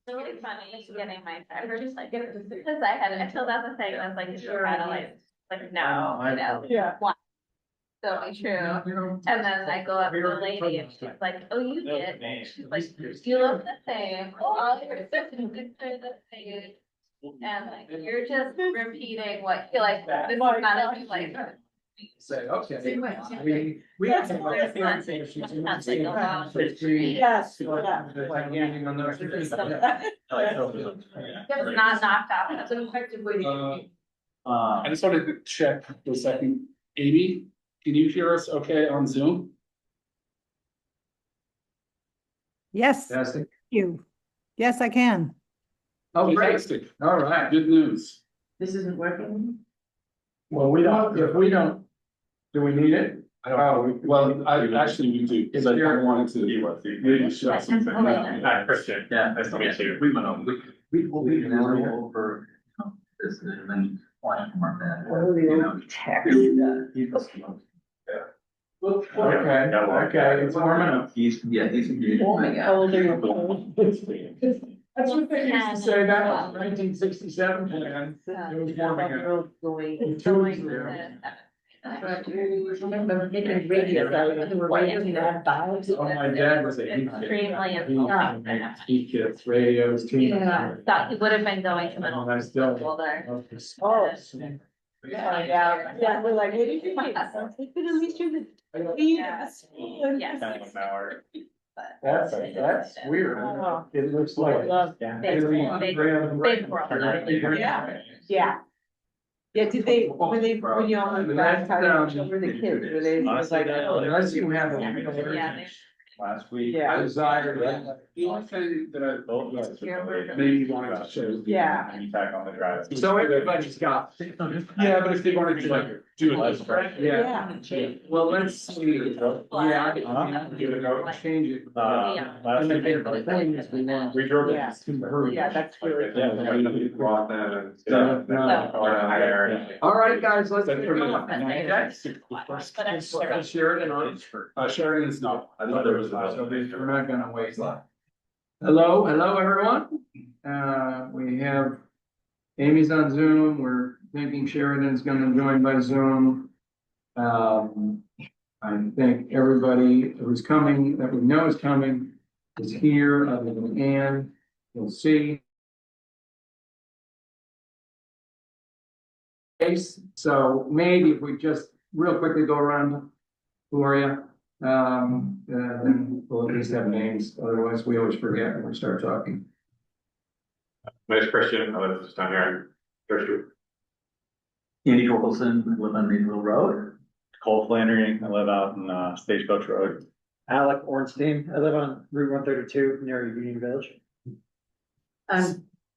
really funny getting my driver's license because I filled out the thing and I was like, is your red light? Like, no, you know. Yeah. Why? So be true. And then I go up to the lady and she's like, oh, you did. She's like, you look the same. All your certificates are the same. And like, you're just repeating what you like, this is not a new license. Say, okay. Same way. We have. That's like a long history. Yes, yeah. Like, meeting on those. It's not knocked out. That's an effective way to. I just wanted to check for a second. Amy, can you hear us okay on Zoom? Yes, thank Fantastic. you. Yes, I can. Oh, great. Fantastic. All right. Good news. This isn't working? Well, we don't, if we don't, do we need it? Well, I actually we do, because I wanted to maybe show something. Hi, Christian. Yeah, nice to meet you. We went on, we will be over this and then flying from our bed. You know, Okay, it's warm enough. He's Warming up. How old are you? That's what they used to say, that was 1967 plan. It was warming up. It's Two going weeks ago. Remember making radios out of the radios that dials. Oh, my dad was a heat kid. Extremely important. Heat kits, radios, TV. Yeah. Thought he would have been going to Oh, middle I still. school there. Oh. Yeah, we're like, what do you think? At least you're the. Yes. That's weird. Oh. It looks like. Love. Big world. Yeah. Yeah. Yeah, did they, when you all went back, how were the kids, were they, it was like, Unless you have. Yeah. last week. Yeah. Desire. The only thing that I maybe wanted to show. Yeah. And you tack on the drive. So everybody's got. Yeah, but if they wanted to like do it. Yeah. Well, let's see. Yeah. Give it a go. Change it. Last And then week. the thing is, we want. We drove it. Yeah, that's really. Brought that and Yeah. stuff. There. All right, guys, let's. That's pretty much- But I'm sure. Sheridan on. Sheridan is not. I thought there was a. So we're not gonna wait. Hello, everyone. We have Amy's on Zoom. We're thinking Sheridan's gonna join by Zoom. I think everybody who's coming, that we know is coming, is here, other than Ann. You'll see. So maybe if we just real quickly go around, who are you? Then we'll at least have names, otherwise we always forget when we start talking. My name's Christian, I live just down here in Church Street. Andy Torkelson, I live on Maple Road. Cole Flannery, I live out in Stagecoach Road. Alec Ornstein, I live on Route 132 near Union Village.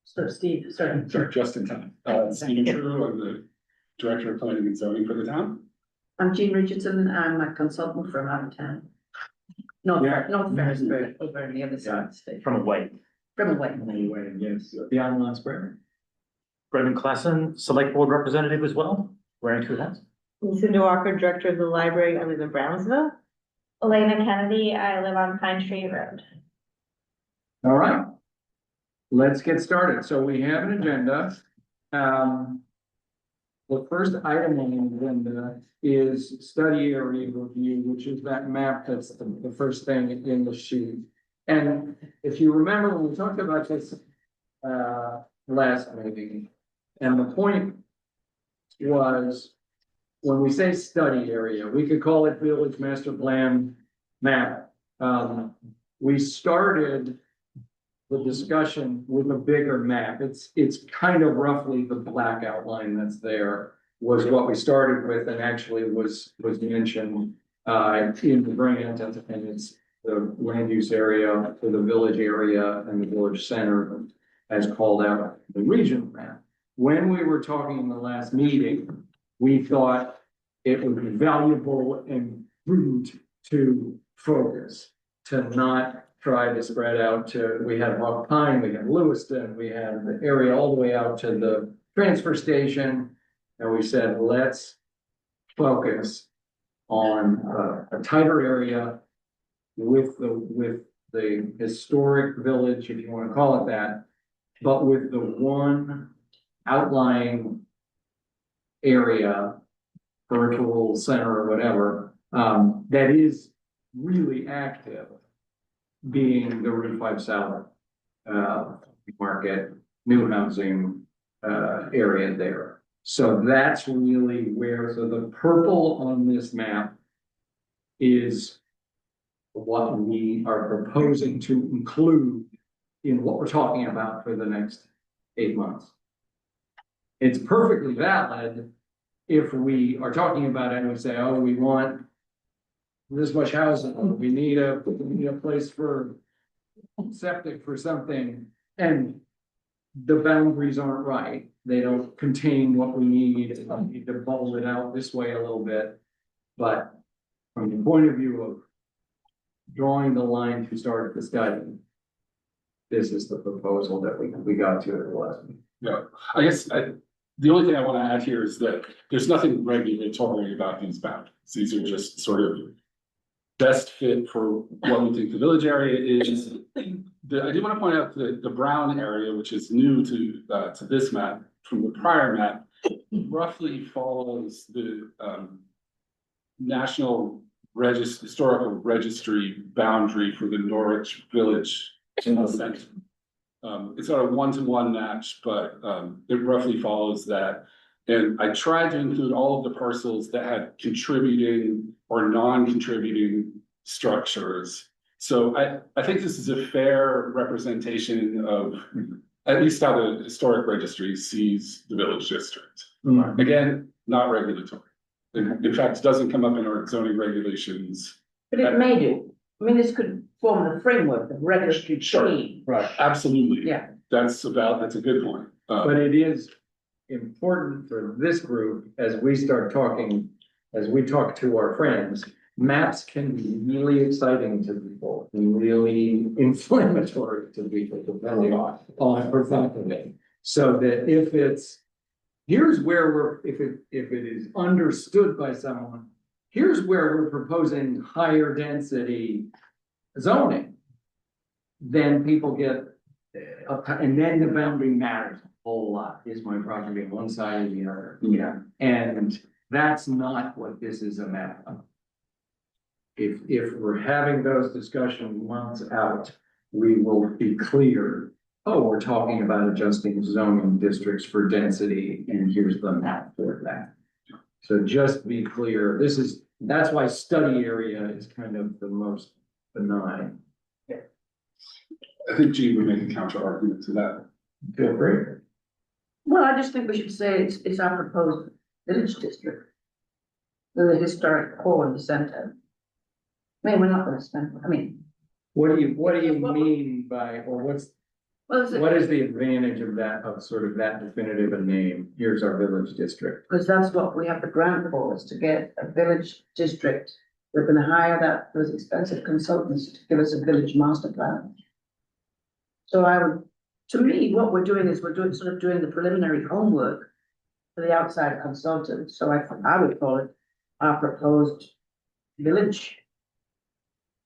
So Steve, sorry. Sorry, just in time. Stephen True, I'm the Director of Planning and Zoning for the town. I'm Jean Richardson, I'm a consultant from out of town. North Ferrisburgh, over on the other side of the state, From White. from away. Anyway, yes, beyond Lance Square. Brendan Klassen, Select Board Representative as well, wearing two hats. Cindy Walker, Director of the Library, I live in Brownsville. Elena Kennedy, I live on Pine Tree Road. All right. Let's get started. So we have an agenda. The first item on the agenda is study area review, which is that map that's the first thing in the sheet. And if you remember, when we talked about this last meeting, and the point was, when we say study area, we could call it village master plan map. We started the discussion with a bigger map. It's kind of roughly the black outline that's there was what we started with and actually was mentioned in the grant, and it's the land use area for the village area and the village center as called out in the regional map. When we were talking in the last meeting, we thought it would be valuable and prudent to focus, to not try to spread out to, we had Hawk Pine, we had Lewiston, we had the area all the way out to the transfer station. And we said, let's focus on a tighter area with the the historic village, if you wanna call it that, but with the one outlying area, peripheral center or whatever, that is really active, being the Route 5 South, market, new housing, area there. So that's really where, so the purple on this map is what we are proposing to include in what we're talking about for the next 8 months. It's perfectly valid if we are talking about it and we say, oh, we want this much housing, we need a place for septic for something, and the boundaries aren't right. They don't contain what we need. We need to bubble it out this way a little bit. But from the point of view of drawing the line to start the study, this is the proposal that we got to at the last meeting. Yeah, I guess the only thing I want to add here is that there's nothing regulatory about these boundaries. These are just sort of best fit for what we think the village area is. I do want to point out that the brown area, which is new to this map from the prior map, roughly follows the National Historical Registry boundary for the Norwich Village Center. It's not a one-to-one match, but it roughly follows that. And I tried to include all of the parcels that had contributing or non-contributing structures. So I think this is a fair representation of at least how the historic registry sees the village district. Again, not regulatory. In fact, it doesn't come up in our zoning regulations. But it may do. I mean, this could form the framework of registry tree. Right. Absolutely. Yeah. That's a good point. But it is important for this group, as we start talking, as we talk to our friends, maps can be really exciting to people and really inflammatory to people, depending on perspective. So that if it's, here's where if it is understood by someone, here's where we're proposing higher density zoning, then people get, and then the boundary matters a whole lot. Is my property on one side or the other? Yeah. And that's not what this is about. If we're having those discussions months out, we will be clear, oh, we're talking about adjusting zoning districts for density, and here's the map for that. So just be clear, that's why study area is kind of the most benign. I think Gene would make a counter argument to that. Feel free. Well, I just think we should say it's our proposed village district. With a historic core in the center. I mean, we're not gonna spend, I mean, What do you mean by, or what is the advantage of that, of sort of that definitive a name? Here's our village district. because that's what we have the grant for, is to get a village district. We're gonna hire those expensive consultants to give us a village master plan. So to me, what we're doing is we're doing the preliminary homework for the outside consultant. So I would call it our proposed village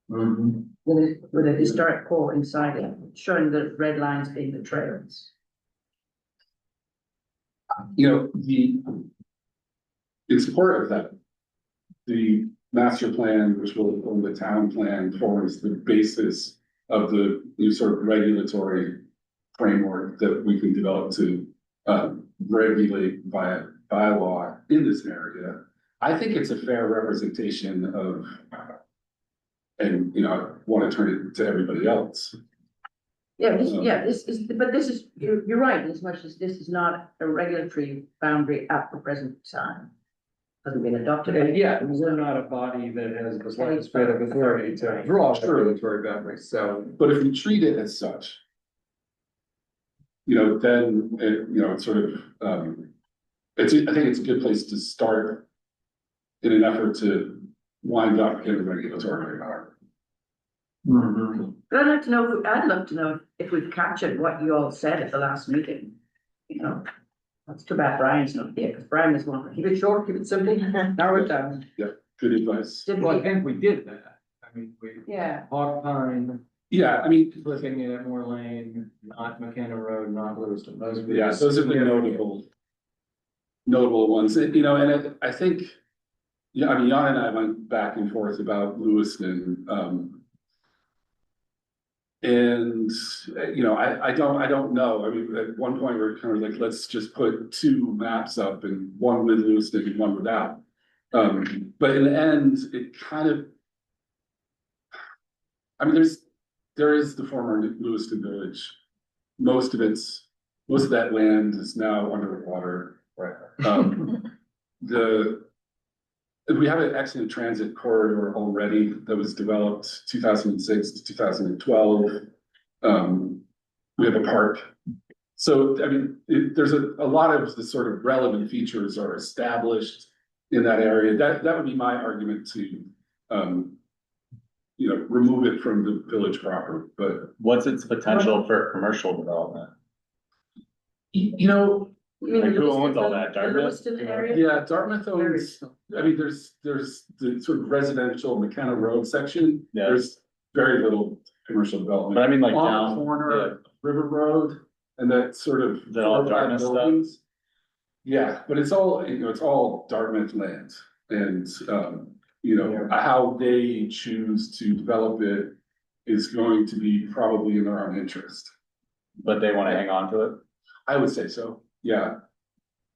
with a historic core inside it, showing the red lines being the trails. You know, in support of that, the master plan, which will form the town plan, forms the basis of the new sort of regulatory framework that we can develop to regulate via bylaw in this area. I think it's a fair representation of, and you know, I want to turn it to everybody else. This is, you're right, as much as this is not a regulatory boundary at the present time. Hasn't been adopted. And yeah, we're not a body that has the slightest bit of authority to draw regulatory boundaries, so. But if we treat it as such, you know, then it's sort of, I think it's a good place to start in an effort to wind up in a regulatory power. But I'd love to know if we've captured what you all said at the last meeting, you know. That's too bad Brian's not here, because Brian is one, keep it short, keep it simple, narrow it down. Yeah, good advice. Well, I think we did that. I mean, Yeah. Hog Pine, Yeah, I mean, Looking at Moore Lane, not McKenna Road, not Lewiston, those would be. yeah, those are the notable ones, you know, and I think. Yeah, I mean, Jan and I went back and forth about Lewiston, and, you know, I don't know, I mean, at one point, we we're kind of like, let's just put two maps up and one with Lewiston and one without. But in the end, it kind of. I mean, there is the former Lewiston Village. Most of that land is now underwater. Right. We have an excellent transit corridor already that was developed 2006 to 2012. We have a park. So, I mean, there's a lot of the sort of relevant features are established in that area. That would be my argument to, you know, remove it from the village proper, but. What's its potential for commercial development? You know, Like, who owns all that, The Dartmouth? Lewiston area? yeah, Dartmouth owns, I mean, there's the sort of residential McKenna Road section. Yeah. There's very little commercial But development. I mean, like On down, the corner of River Road and that sort of. Is that all Dartmouth stuff? buildings. Yeah, but it's all, you know, it's all Dartmouth land and, you know, how they choose to develop it is going to be probably in their own interest. but they wanna hang on to it. I would say so, yeah.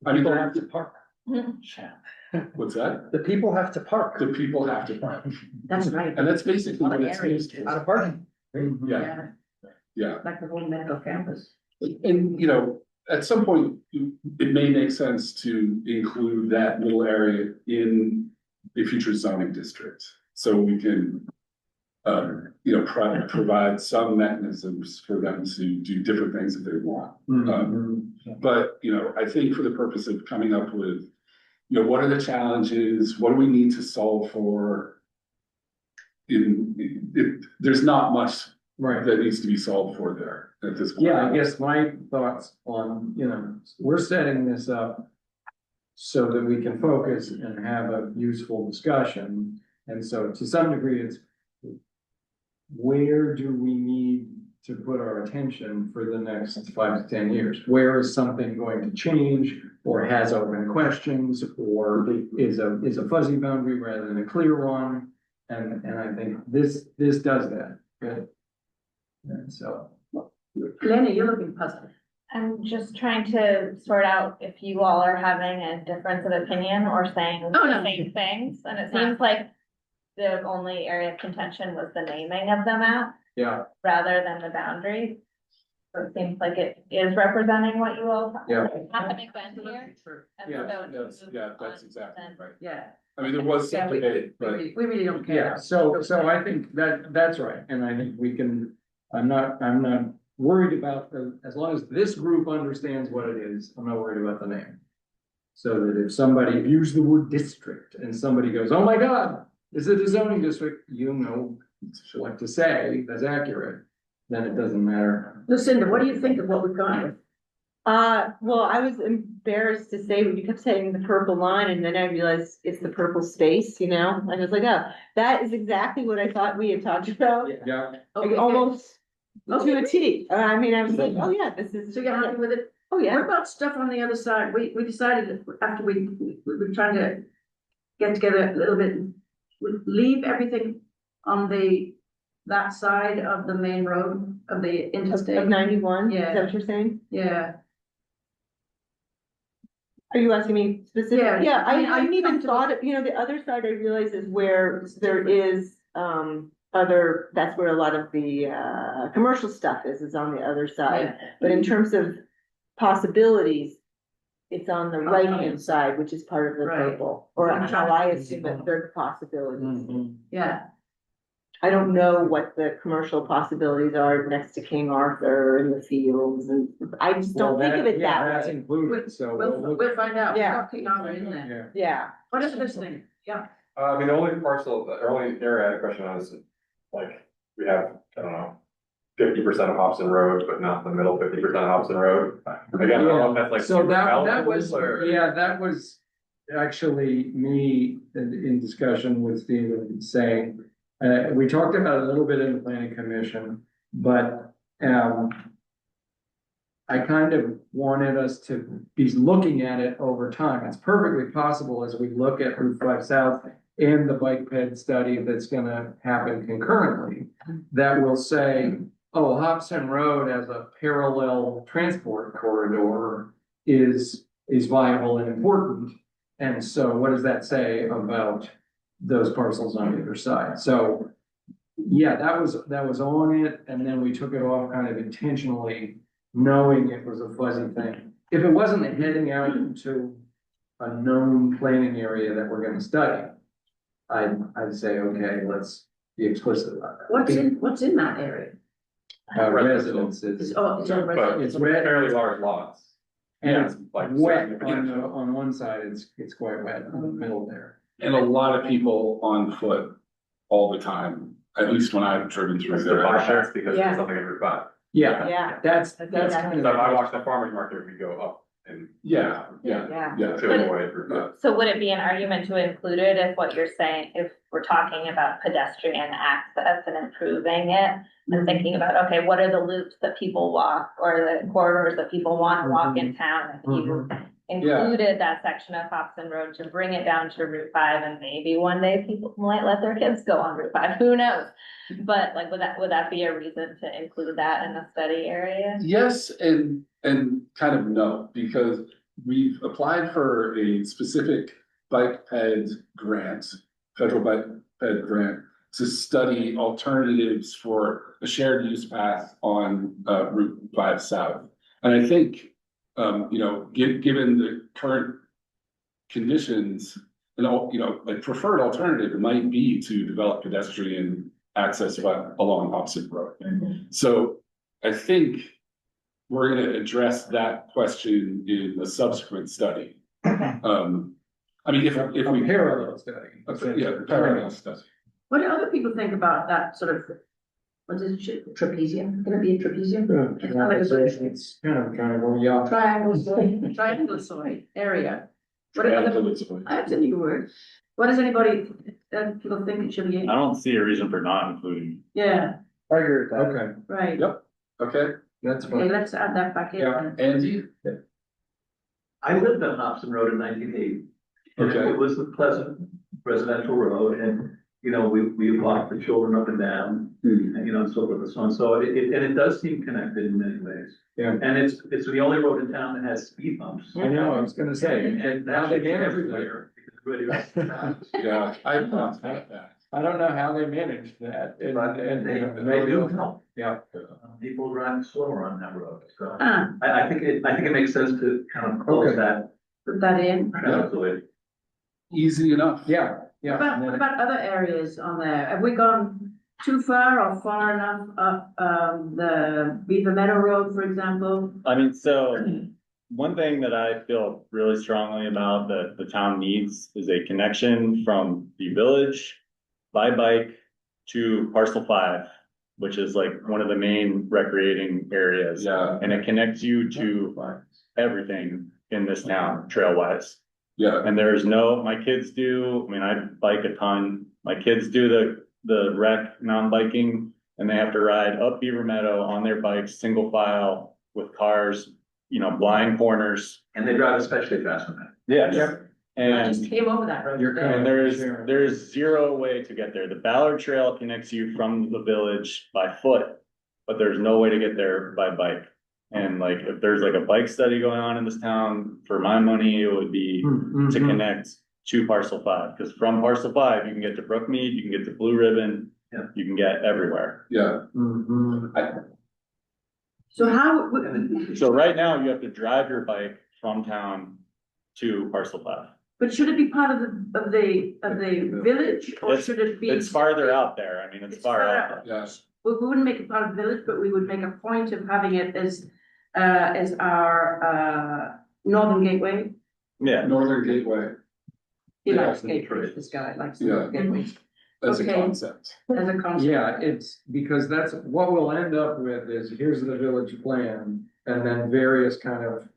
I mean, People have to park. what's that? The people have to park. The people have to park, That's right. and that's basically what it's Area. used Out for. of parking. Yeah, yeah, Like the whole medical campus. and you know, at some point, it may make sense to include that little area in a future zoning district. So we can, you know, provide some mechanisms for them to do different things if they want. But, you know, I think for the purpose of coming up with, you know, what are the challenges, what do we need to solve for? There's not much Right. that needs to be solved for there at this point. Yeah, I guess my thoughts on, you know, we're setting this up so that we can focus and have a useful discussion. And so to some degree, it's where do we need to put our attention for the next 5 to 10 years? Where is something going to change or has open questions or is a fuzzy boundary rather than a clear one? And I think this does that. Good. And so. Lenny, you're looking puzzled. I'm just trying to sort out if you all are having a difference of opinion or saying Oh, the no. same things, and it seems like the only area of contention was the naming of the map Yeah, rather than the boundary. So it seems like it is representing what you all. Yeah. Having been here. And Yeah, so That's, to yeah, move that's on, exactly then- right. Yeah. I mean, there was some Yeah, we debate, but. really don't care. yeah, so I think that's right, and I think we can, I'm not worried about as long as this group understands what it is, I'm not worried about the name. So that if somebody views the word district and somebody goes, oh my God, is it a zoning district? You know, what to say, that's accurate, then it doesn't matter. Lucinda, what do you think of what we've gone with? Well, I was embarrassed to say when you kept saying the purple line and then I realized it's the purple space, you know? And I was like, oh, that is exactly what I thought we had talked about. Yeah, Like Okay, almost Okay. to a T. I mean, I was like, oh yeah, this is. So you're happy with it? Oh, What yeah. about stuff on the other side? We decided after we were trying to get together a little bit, we leave everything on that side of the main road of the Of interstate. 91, is Yeah. that what you're saying? Yeah, Are you asking me specific? Yeah. Yeah, I mean, I are hadn't you even comfortable- thought of, you know, the other side I realize is where there is, that's where a lot of the, commercial stuff is on the other side. yeah, But in terms of possibilities, it's on the Okay. right-hand side, which is part of the Right. purple, or I'm how trying I to- assume it, their possibilities. Mhm. yeah. I don't know what the commercial possibilities are next to King Arthur and the fields, and I just don't Well, think of it yeah, that that's way. included, so. We'll find out. Yeah. We'll keep on in there. Yeah. Yeah, What is this thing? Yeah, I mean, the only parcel, the only area I had a question on is, like, we have, I don't know, 50% of Hobson Road, but not the middle 50% of Hobson Road. Again, I don't know if that's like. So super that palatable was, or- yeah, that was actually me in discussion with Stephen saying, We talked about it a little bit in the planning commission, but, I kind of wanted us to be looking at it over time. It's perfectly possible as we look at Route 5 South and the bike ped study that's gonna happen concurrently, that will say, oh, Hobson Road as a parallel transport corridor is viable and important. And so what does that say about those parcels on the other side? So, yeah, that was on it, and then we took it off kind of intentionally, knowing it was a fuzzy thing. If it wasn't heading out into a known planning area that we're gonna study, I'd say, okay, let's be explicit about that. What's in that area? Residences, It's all But residential. it's red, fairly large lots. and it's Like wet significant. on one side, it's quite wet in the middle there. And a lot of people on foot all the time, at least when I've driven through It's the there. bypass because Yeah. there's something in Route 5. Yeah, Yeah. that's think kind that's- of. So if I walk the farmer's market, we go up and. Yeah, Yeah. yeah. To avoid Route 5. So would it be an argument to include it if what you're saying, if we're talking about pedestrian access and improving it? And thinking about, okay, what are the loops that people walk or the corridors that people want to walk in town? If you included that section of Hobson Road to bring it down to Route 5, and maybe one day people might let their kids go on Route 5, who knows? But like, would that be a reason to include that in the study area? Yes, and kind of no, because we've applied for a specific bike ped grant, federal bike ped grant, to study alternatives for a shared use path on Route 5 South. And I think, given the current conditions, like preferred alternative might be to develop pedestrian access along Hobson Road. So I think we're gonna address that question in a subsequent study. I mean, if A we. parallel study. Yeah, parallel study. What do other people think about that sort of, what is it, trapezium? Can it be a trapezium? It's not like a It's kind of yeah. trianguloid area. What do other, Triangulatory. that's a new word. What does anybody, people think it should be? I don't see a reason for not including. Yeah, I agree with that. Okay, right. Yep. Okay, that's Okay, fine. let's add that back in. Yeah. Andy? I lived on Hobson Road in 1980. And Okay. it was a pleasant residential road and, we walked the children up and down, and so forth and so on. So it does seem connected in many ways. Yeah. And it's the only road in town that has speed bumps. I know, I was gonna say, and now they manage everywhere. that. Yeah, I've thought about that. I don't know how they managed that. and- But and, they maybe do they'll- help. Yeah. People driving slower on that road, so Ah, I think it makes sense to kind of close Okay. that. put that in. Absolutely. Easy enough. Yeah, yeah. What about other areas on there? Have we gone too far or far enough up, the Beaver Meadow Road, for example? I mean, so one thing that I feel really strongly about that the town needs is a connection from the village by bike to parcel 5, which is like one of the main recreating areas. Yeah, And it connects you to everything in this town trail wise. yeah, And my kids do, I mean, I bike a ton. My kids do the rec mountain biking and they have to ride up Beaver Meadow on their bikes, single file with cars, blind corners. And they drive especially fast on that. Yes. Yep. I And, just came over that road You're today. coming. and there's zero way to get there. The Ballard Trail connects you from the village by foot, but there's no way to get there by bike. And like, if there's like a bike study going on in this town, for my money, it would be Mm-hmm. to connect to parcel 5, because from parcel 5, you can get to Brookmead, you can get to Blue Ribbon. Yeah. You can get everywhere. yeah. Mhm. So how, So right now, you have to drive your bike from town to parcel 5. but should it be part of the village or It's- should it be? It's farther out there. I mean, it's far further out. Yes, We wouldn't make it part of the village, but we would make a point of having it as our, northern gateway. Yeah. Northern Gateway He Yeah. likes gateways, this guy likes Yeah. gateways as a Okay. concept. as a concept. Yeah, it's because that's what we'll end up with is here's the village plan and then various kind of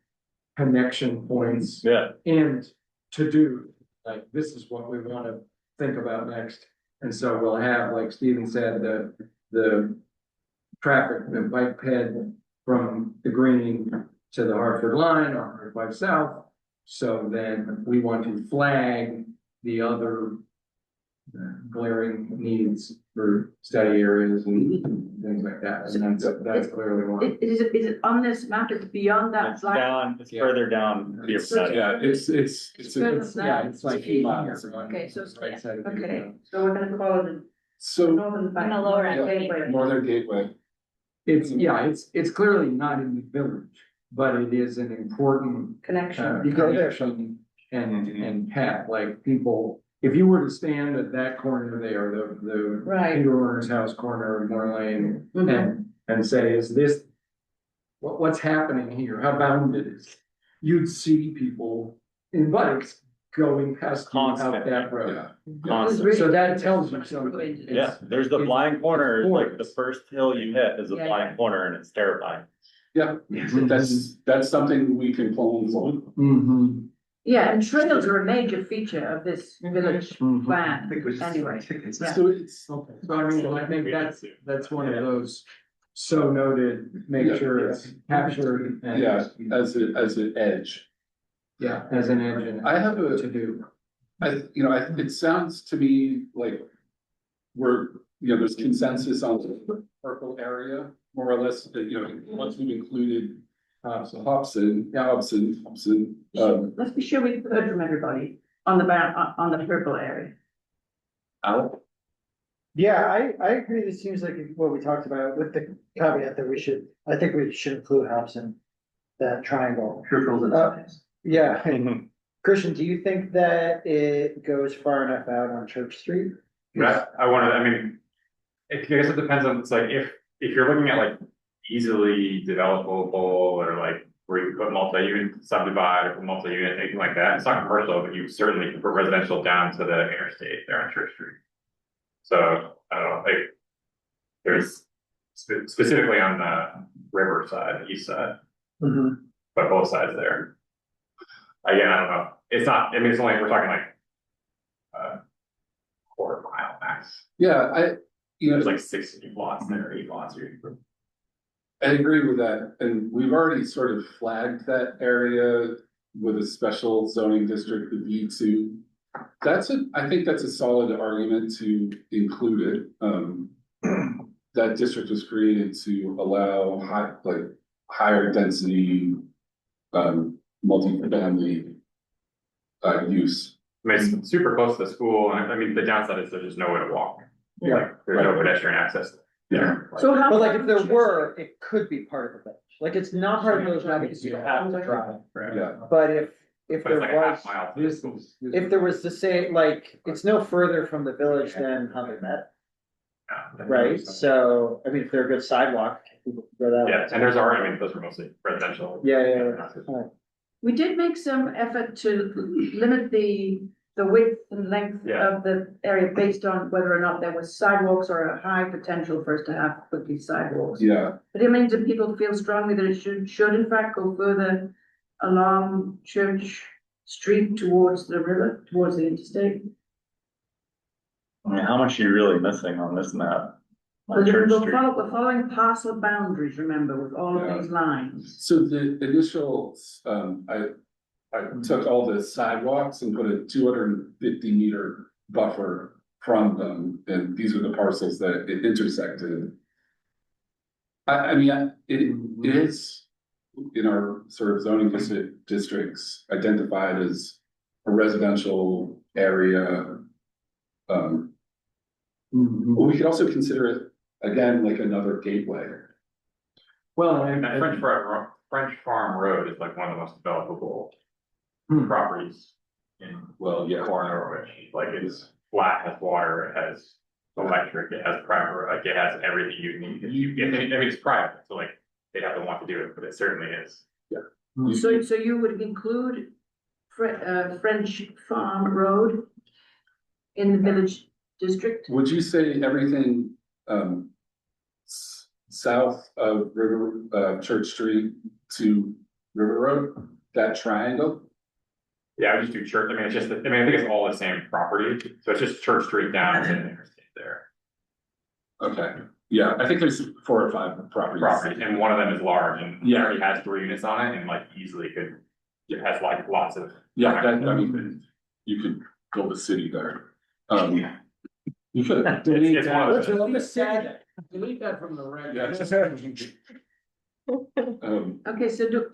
connection points Yeah. and to do, like, this is what we want to think about next. And so we'll have, like Stephen said, the traffic, the bike ped from the green to the Hartford line or Hartford South. So then we want to flag the other glaring needs for study areas and things like that. And that's clearly one. Is it on this map, it's beyond that It's line? down, it's further down. the It's, side. yeah, it's Yeah, it's like 8 miles. Okay, so it's, Right side of the okay, road. so we're gonna call it so the northern. On the lower end. Gateway. Northern Gateway. It's, yeah, it's clearly not in the village, but it is an important Connection. you go there and path, like people, if you were to stand at that corner there, the Right. Peter Warner's house corner of Moore Lane Mhm. and say, is this what's happening here? How bounded is it? You'd see people in bikes going past you out Constant. that road. Yeah. Constant. So that tells you something. Yeah, there's the blind corner, like the forest. first hill you hit is a Yeah, blind corner and it's terrifying. Yeah, that's something we can plan for. Mhm. Yeah, and trails are a major feature of this village Mhm. I plan. think we should. Anyway, yeah. So it's, Okay, so I mean, I think that's one of those, so noted, make Yeah. sure it's captured and. yeah, as an edge. Yeah, as an engine. I have a, To do. it sounds to me like there's consensus on the purple area, more or less, that, once we've included Hobson, Let's be sure we've heard from everybody on on the purple area. Al, Yeah, I agree. This seems like what we talked about with the caveat that I think we should include Hobson, that triangle. Triples and Uh, sides. Yeah. Christian, do you think that it goes far enough out on Church Street? I mean, I guess it depends on, it's like, if you're looking at like easily developable or like where you put multi-unit subdivide or put multi-unit, anything like that, it's not commercial, but you certainly can put residential down to the interstate there on Church Street. So, I don't know, like, there's specifically on the river side, the east side, but both sides there. Again, I don't know, it's not, I mean, it's only, we're talking like quarter mile max. yeah, There's like 60 lots there, 8 lots here. I agree with that, and we've already sort of flagged that area with a special zoning district, the V2. I think that's a solid argument to include it. That district was created to allow higher density, multifamily, use. I mean, it's super close to the school, and I mean, the downside is there's just no way to walk. Yeah. Like, there's no pedestrian access. Yeah. So how? But like if there were, it could be part of the village. Like it's not part of the village now because you have to drive. Yeah, But if But there it's like a was, half mile. to the This school. is. if there was to say, like, it's no further from the village than how they met, Yeah. right? So, I mean, if they're a good sidewalk, people can go that way. Yeah, and I mean, those are mostly residential. Yeah. We did make some effort to limit the width and length Yeah. of the area based on whether or not there was sidewalks or a high potential for us to have quickly sidewalks. yeah, But I mean, do people feel strongly that it should in fact go further along Church Street towards the river, towards the interstate? I mean, how much are you really missing on this map? On Because Church we're Street? following parcel boundaries, remember, with all of these lines. so the initial, I took all the sidewalks and put a 250-meter buffer from them, and these are the parcels that it intersected. I mean, it is in our sort of zoning districts identified as a residential area. But we could also consider it, again, like another gateway. Well, And French Farm Road is like one of the most developable properties in corner, which like is flat, has water, it has electric, it has private, like it has everything you need. I mean, it's private, so like they'd have to want to do it, but it certainly is. So you would include French Farm Road in the village district? Would you say everything, south of Church Street to River Road, that triangle? Yeah, I would just do Church, I mean, it's just, I mean, I think it's all the same property, so it's just Church Street down and then Interstate there. Okay, yeah, I think there's 4 or 5 properties. Property, and one of them is large and Yeah. already has 3 units on it and like easily could, it has like lots of. Yeah, that, I mean, you could build a city there. You could. It's one of Let's those. delete that from the record. Okay, so do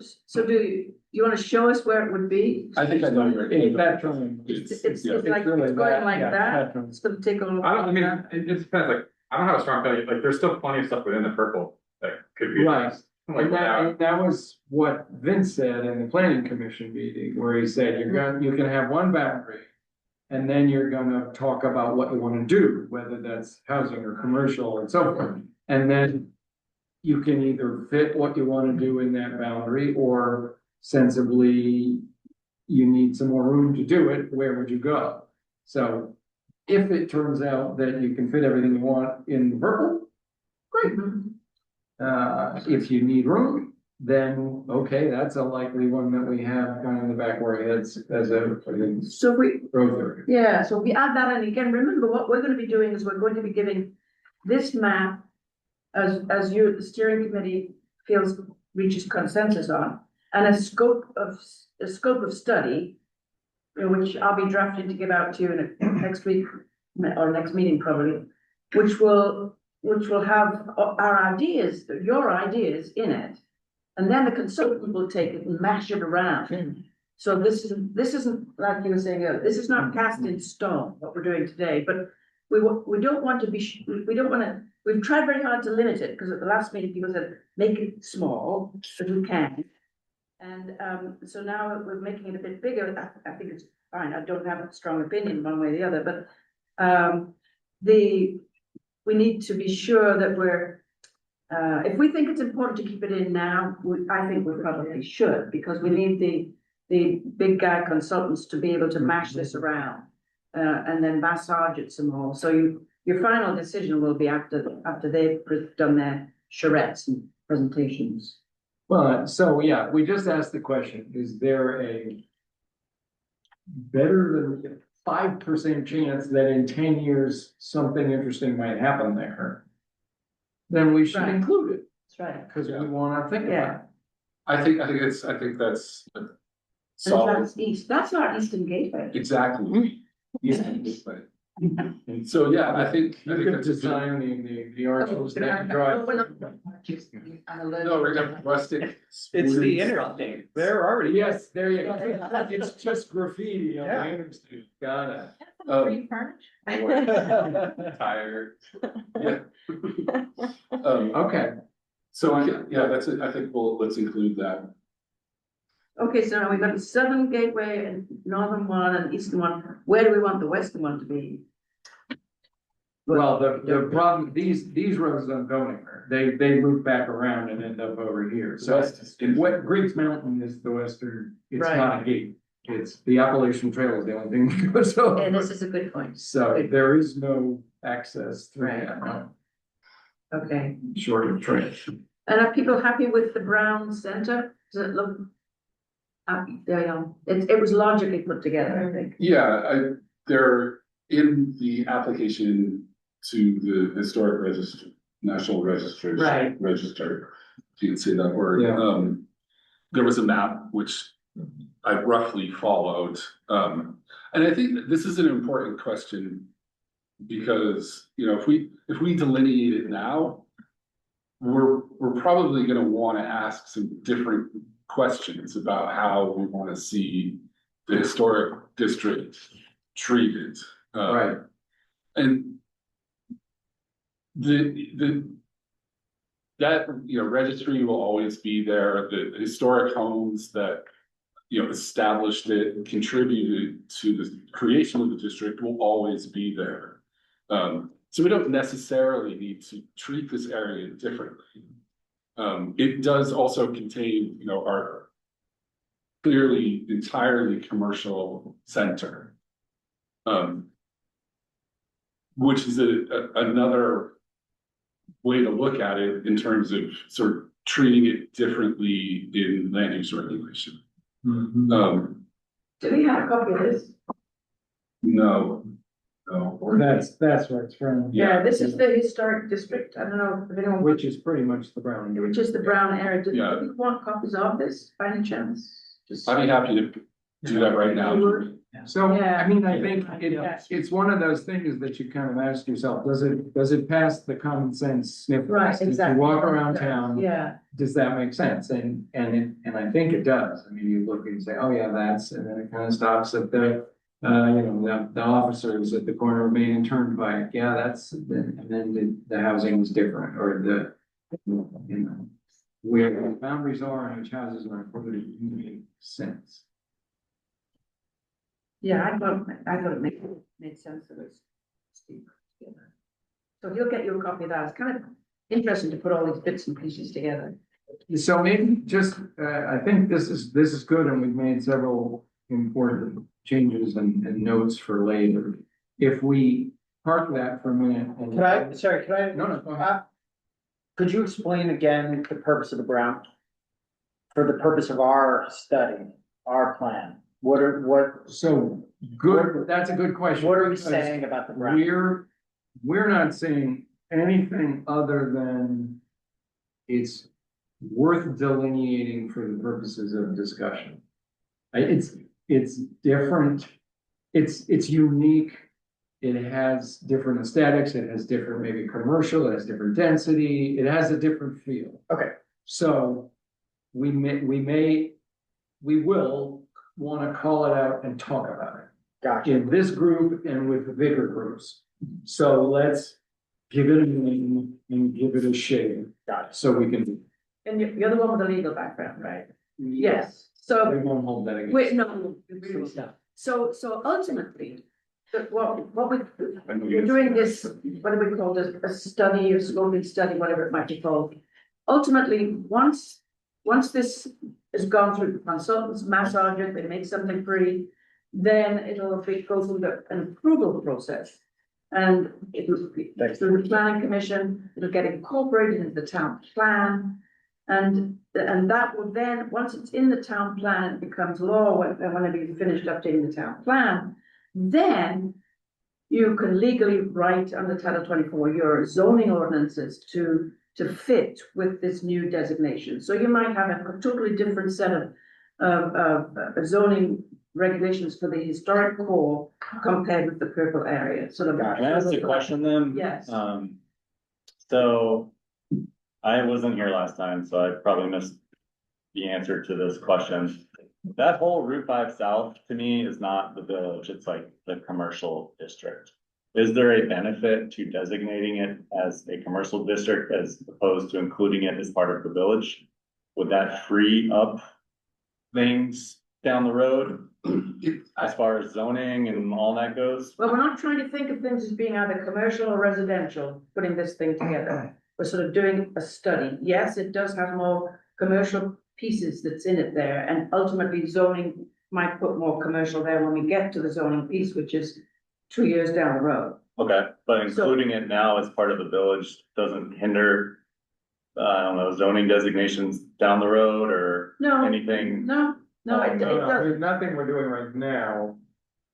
you wanna show us where it would be? I think I know where. It's that triangle. It's Yeah. like, really it's going like yeah, that, triangle. it's gonna take all. I don't, I mean, it depends, like, I don't have a strong feeling, like, there's still plenty of stuff within the purple that could be. Right. addressed, Like, And without, that was what Vince said in the planning commission meeting, where he said, you can have one boundary. And then you're gonna talk about what you wanna do, whether that's housing or commercial and so forth. And then you can either fit what you wanna do in that boundary, or sensibly, you need some more room to do it, where would you go? So if it turns out that you can fit everything you want in the purple, great. If you need room, then, okay, that's a likely one that we have kind of in the back where it's as a So we, growth area. yeah, so we add that in again, remember what we're gonna be doing is we're going to be giving this map. As you, the steering committee feels, reaches consensus on, and a scope of study. You know, which I'll be drafting to give out to you next week, or next meeting probably, which will have our ideas, your ideas in it. And then the consultant will take it and mash it around. So this isn't, like you were saying earlier, this is not cast in stone, what we're doing today, but we don't want to be, we don't wanna, we've tried very hard to limit it, because at the last meeting, people said, make it small, if we can. And, so now we're making it a bit bigger, I think it's fine, I don't have a strong opinion one way or the other, but, we need to be sure that we're, if we think it's important to keep it in now, I think we probably should, because we need the big guy consultants to be able to mash this around. And then massage it some more, so your final decision will be after they've done their charrettes and presentations. Well, so yeah, we just asked the question, is there a better than 5% chance that in 10 years, something interesting might happen there? Then we should Right. include it, That's right. because we wanna think about Yeah. it. I think that's solid, That's our Eastern Gateway. exactly. Yeah. So, yeah, I think You could that's a good. design the arches that drive. No, we're gonna have rustic. It's the interstate, they're already. Yes, there you go. It's just graffiti on Yeah. the interstate. Got it. Free furniture. Tired. Yeah. Okay, So, yeah, that's it, I think let's include that. Okay, so now we've got the Southern Gateway and Northern one and Eastern one. Where do we want the Western one to be? well, the problem, these roads don't go anywhere. They loop back around and end up over here. So what Griggs Mountain is the western, it's Right. not a gate. It's the Appalachian Trail is the only thing that goes over. And this is a good point. So there is no access through Right. that, no, Okay, short of trash. and are people happy with the brown center? Does it look? There you go. It was logically put together, I think. Yeah, they're in the application to the historic register, National Register. Right. Register, if you can say that word. Yeah. There was a map which I roughly followed. And I think that this is an important question. Because, you know, if we delineate it now, we're probably gonna wanna ask some different questions about how we wanna see the historic district treated. Right. And that, you know, registry will always be there, the historic homes that, you know, established it, contributed to the creation of the district will always be there. So we don't necessarily need to treat this area differently. It does also contain, you know, our clearly entirely commercial center. Which is another way to look at it in terms of sort of treating it differently in land use regulation. Mhm. Do we have a copy of this? No. No. That's where it's from. Yeah, this is the historic district. I don't know if anyone, Which is pretty much the brown. which is the brown area. Do Yeah. you want copies of this by any chance? Just- I'd be happy to do that right now. You would? So, Yeah. I mean, I think Yeah. it's one of those things that you kind of ask yourself, does it pass the common sense sniff Right, test? If exactly. you walk around town, Yeah, does that make sense? And I think it does. I mean, you look and say, oh yeah, that's, and then it kind of stops at the, the officers at the corner of Main and Turnpike. Yeah, that's, and then the housing is different, or the, you know, where the boundaries are and which houses are included, make sense. yeah, I thought it made sense that it's. together. So he'll get you a copy of that. It's kind of interesting to put all these bits and pieces together. So maybe just, I think this is good, and we've made several important changes and notes for later. If we park that for a minute and. Could I? No, no, go ahead. Could you explain again the purpose of the brown? For the purpose of our study, our plan, So, good, that's a good question. what are we because saying about the brown? We're not saying anything other than it's worth delineating for the purposes of discussion. It's different, it's unique. It has different aesthetics, it has different, maybe commercial, it has different density, it has a different feel. Okay. So we will wanna call it out and talk about it Gotcha. in this group and with the bigger groups. So let's give it a name and give it a shade, Got it. so we can. And you're the one with the legal background, right? Yes, so, We won't hold that against. wait, no, so ultimately, what we're doing this, what do we call this, a study, a scoping study, whatever it might be called. Ultimately, once this has gone through the consultants, massage it, they make something pretty, then it'll go through an approval process. And it'll be through the planning commission, it'll get incorporated into the town plan. And that will then, once it's in the town plan, it becomes law, whenever you've finished updating the town plan. Then you can legally write under Title 24 your zoning ordinances to fit with this new designation. So you might have a totally different set of zoning regulations for the historic core compared with the purple area, sort of. Can I ask a question then? Yes. So I wasn't here last time, so I probably missed the answer to this question. That whole Route 5 South to me is not the village, it's like the commercial district. Is there a benefit to designating it as a commercial district as opposed to including it as part of the village? Would that free up things down the road as far as zoning and all that goes? Well, we're not trying to think of things as being either commercial or residential, putting this thing together. We're sort of doing a study. Yes, it does have more commercial pieces that's in it there, and ultimately zoning might put more commercial there when we get to the zoning piece, which is 2 years down the road. Okay, but including it now as part of the village doesn't hinder, I don't know, zoning designations down the road or No, anything? no, it doesn't. There's nothing we're doing right now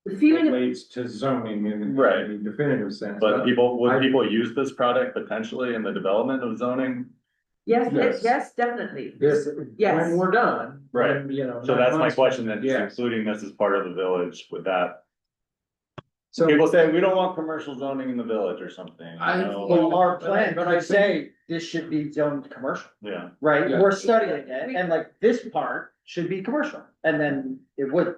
The feeling of, relates to zoning in Right. a definitive sense. But would people use this product potentially in the development of zoning? yes, definitely. This, Yes. when we're done. Right. when, you know. So that's my once- question, then, Yeah. including this as part of the village, with that, So. people say, we don't want commercial zoning in the village or something, you know? Well, our plan, But but I I say this should be zoned commercial, Yeah, right? Yeah. We're studying it, and like this part should be commercial, and then it would,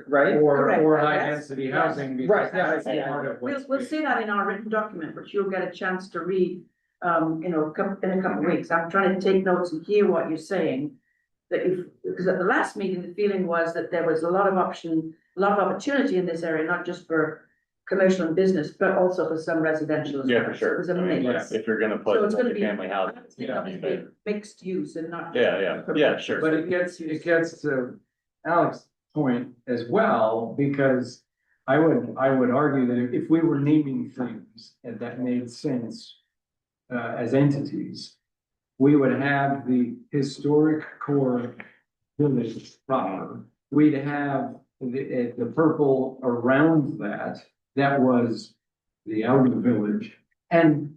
right? Or Correct, high yes. density Yes. housing. because Right, yeah, that's yeah. part of what's we'll being- see that in our written document, which you'll get a chance to read, in a couple of weeks. I'm trying to take notes and hear what you're saying. Because at the last meeting, the feeling was that there was a lot of opportunity in this area, not just for commercial and business, but also for some residential as well. yeah, for So sure. It was a I mean, mix. if you're gonna So put it's gonna be. multifamily housing. it's Yeah, gonna be big. mixed use and not. Yeah, sure. But it gets to Alex's point as well, because I would argue that if we were naming things and that made sense as entities, we would have the historic core village proper. We'd have the purple around that, that was the outer village. And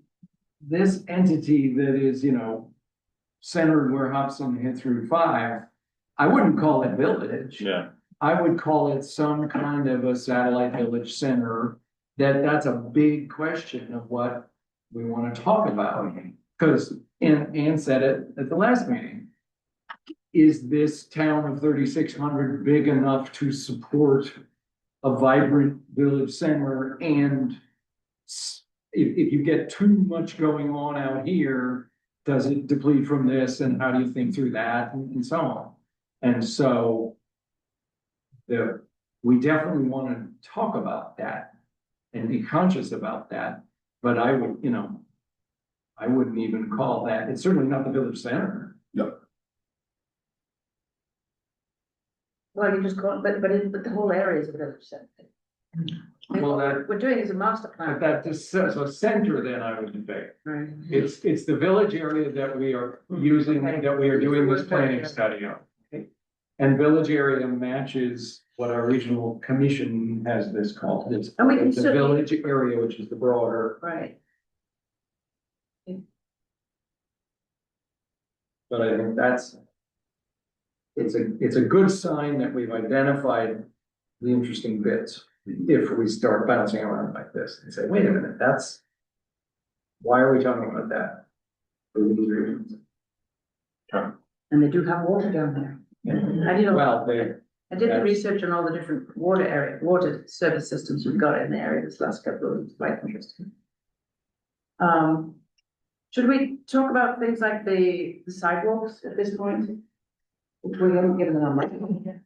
this entity that is, you know, centered where Hobson hit through 5, I wouldn't call it village. Yeah. I would call it some kind of a satellite village center. That's a big question of what we want to talk about. Because Ann said it at the last meeting. Is this town of 3,600 big enough to support a vibrant village center? And if you get too much going on out here, does it deplete from this? And how do you think through that and so on? And so we definitely want to talk about that and be conscious about that. But I would, you know, I wouldn't even call that, it's certainly not the village center. No. Well, you just call it, but the whole area is a village center. Well, What we're doing is a master plan. So center then I would debate. Right. It's the village area that we are using, that we are doing this planning study on. And village area matches what our regional commission has this called. It's And we can the certainly- village area, which is the broader. Right. But I think it's a good sign that we've identified the interesting bits. If we start bouncing around like this and say, wait a minute, why are we talking about that? For these reasons. And they do have water down there. I did, Well, I did the research on all the different water service systems we've got in the area this last couple of weeks, quite interesting. Should we talk about things like the sidewalks at this point? Which we haven't given a number.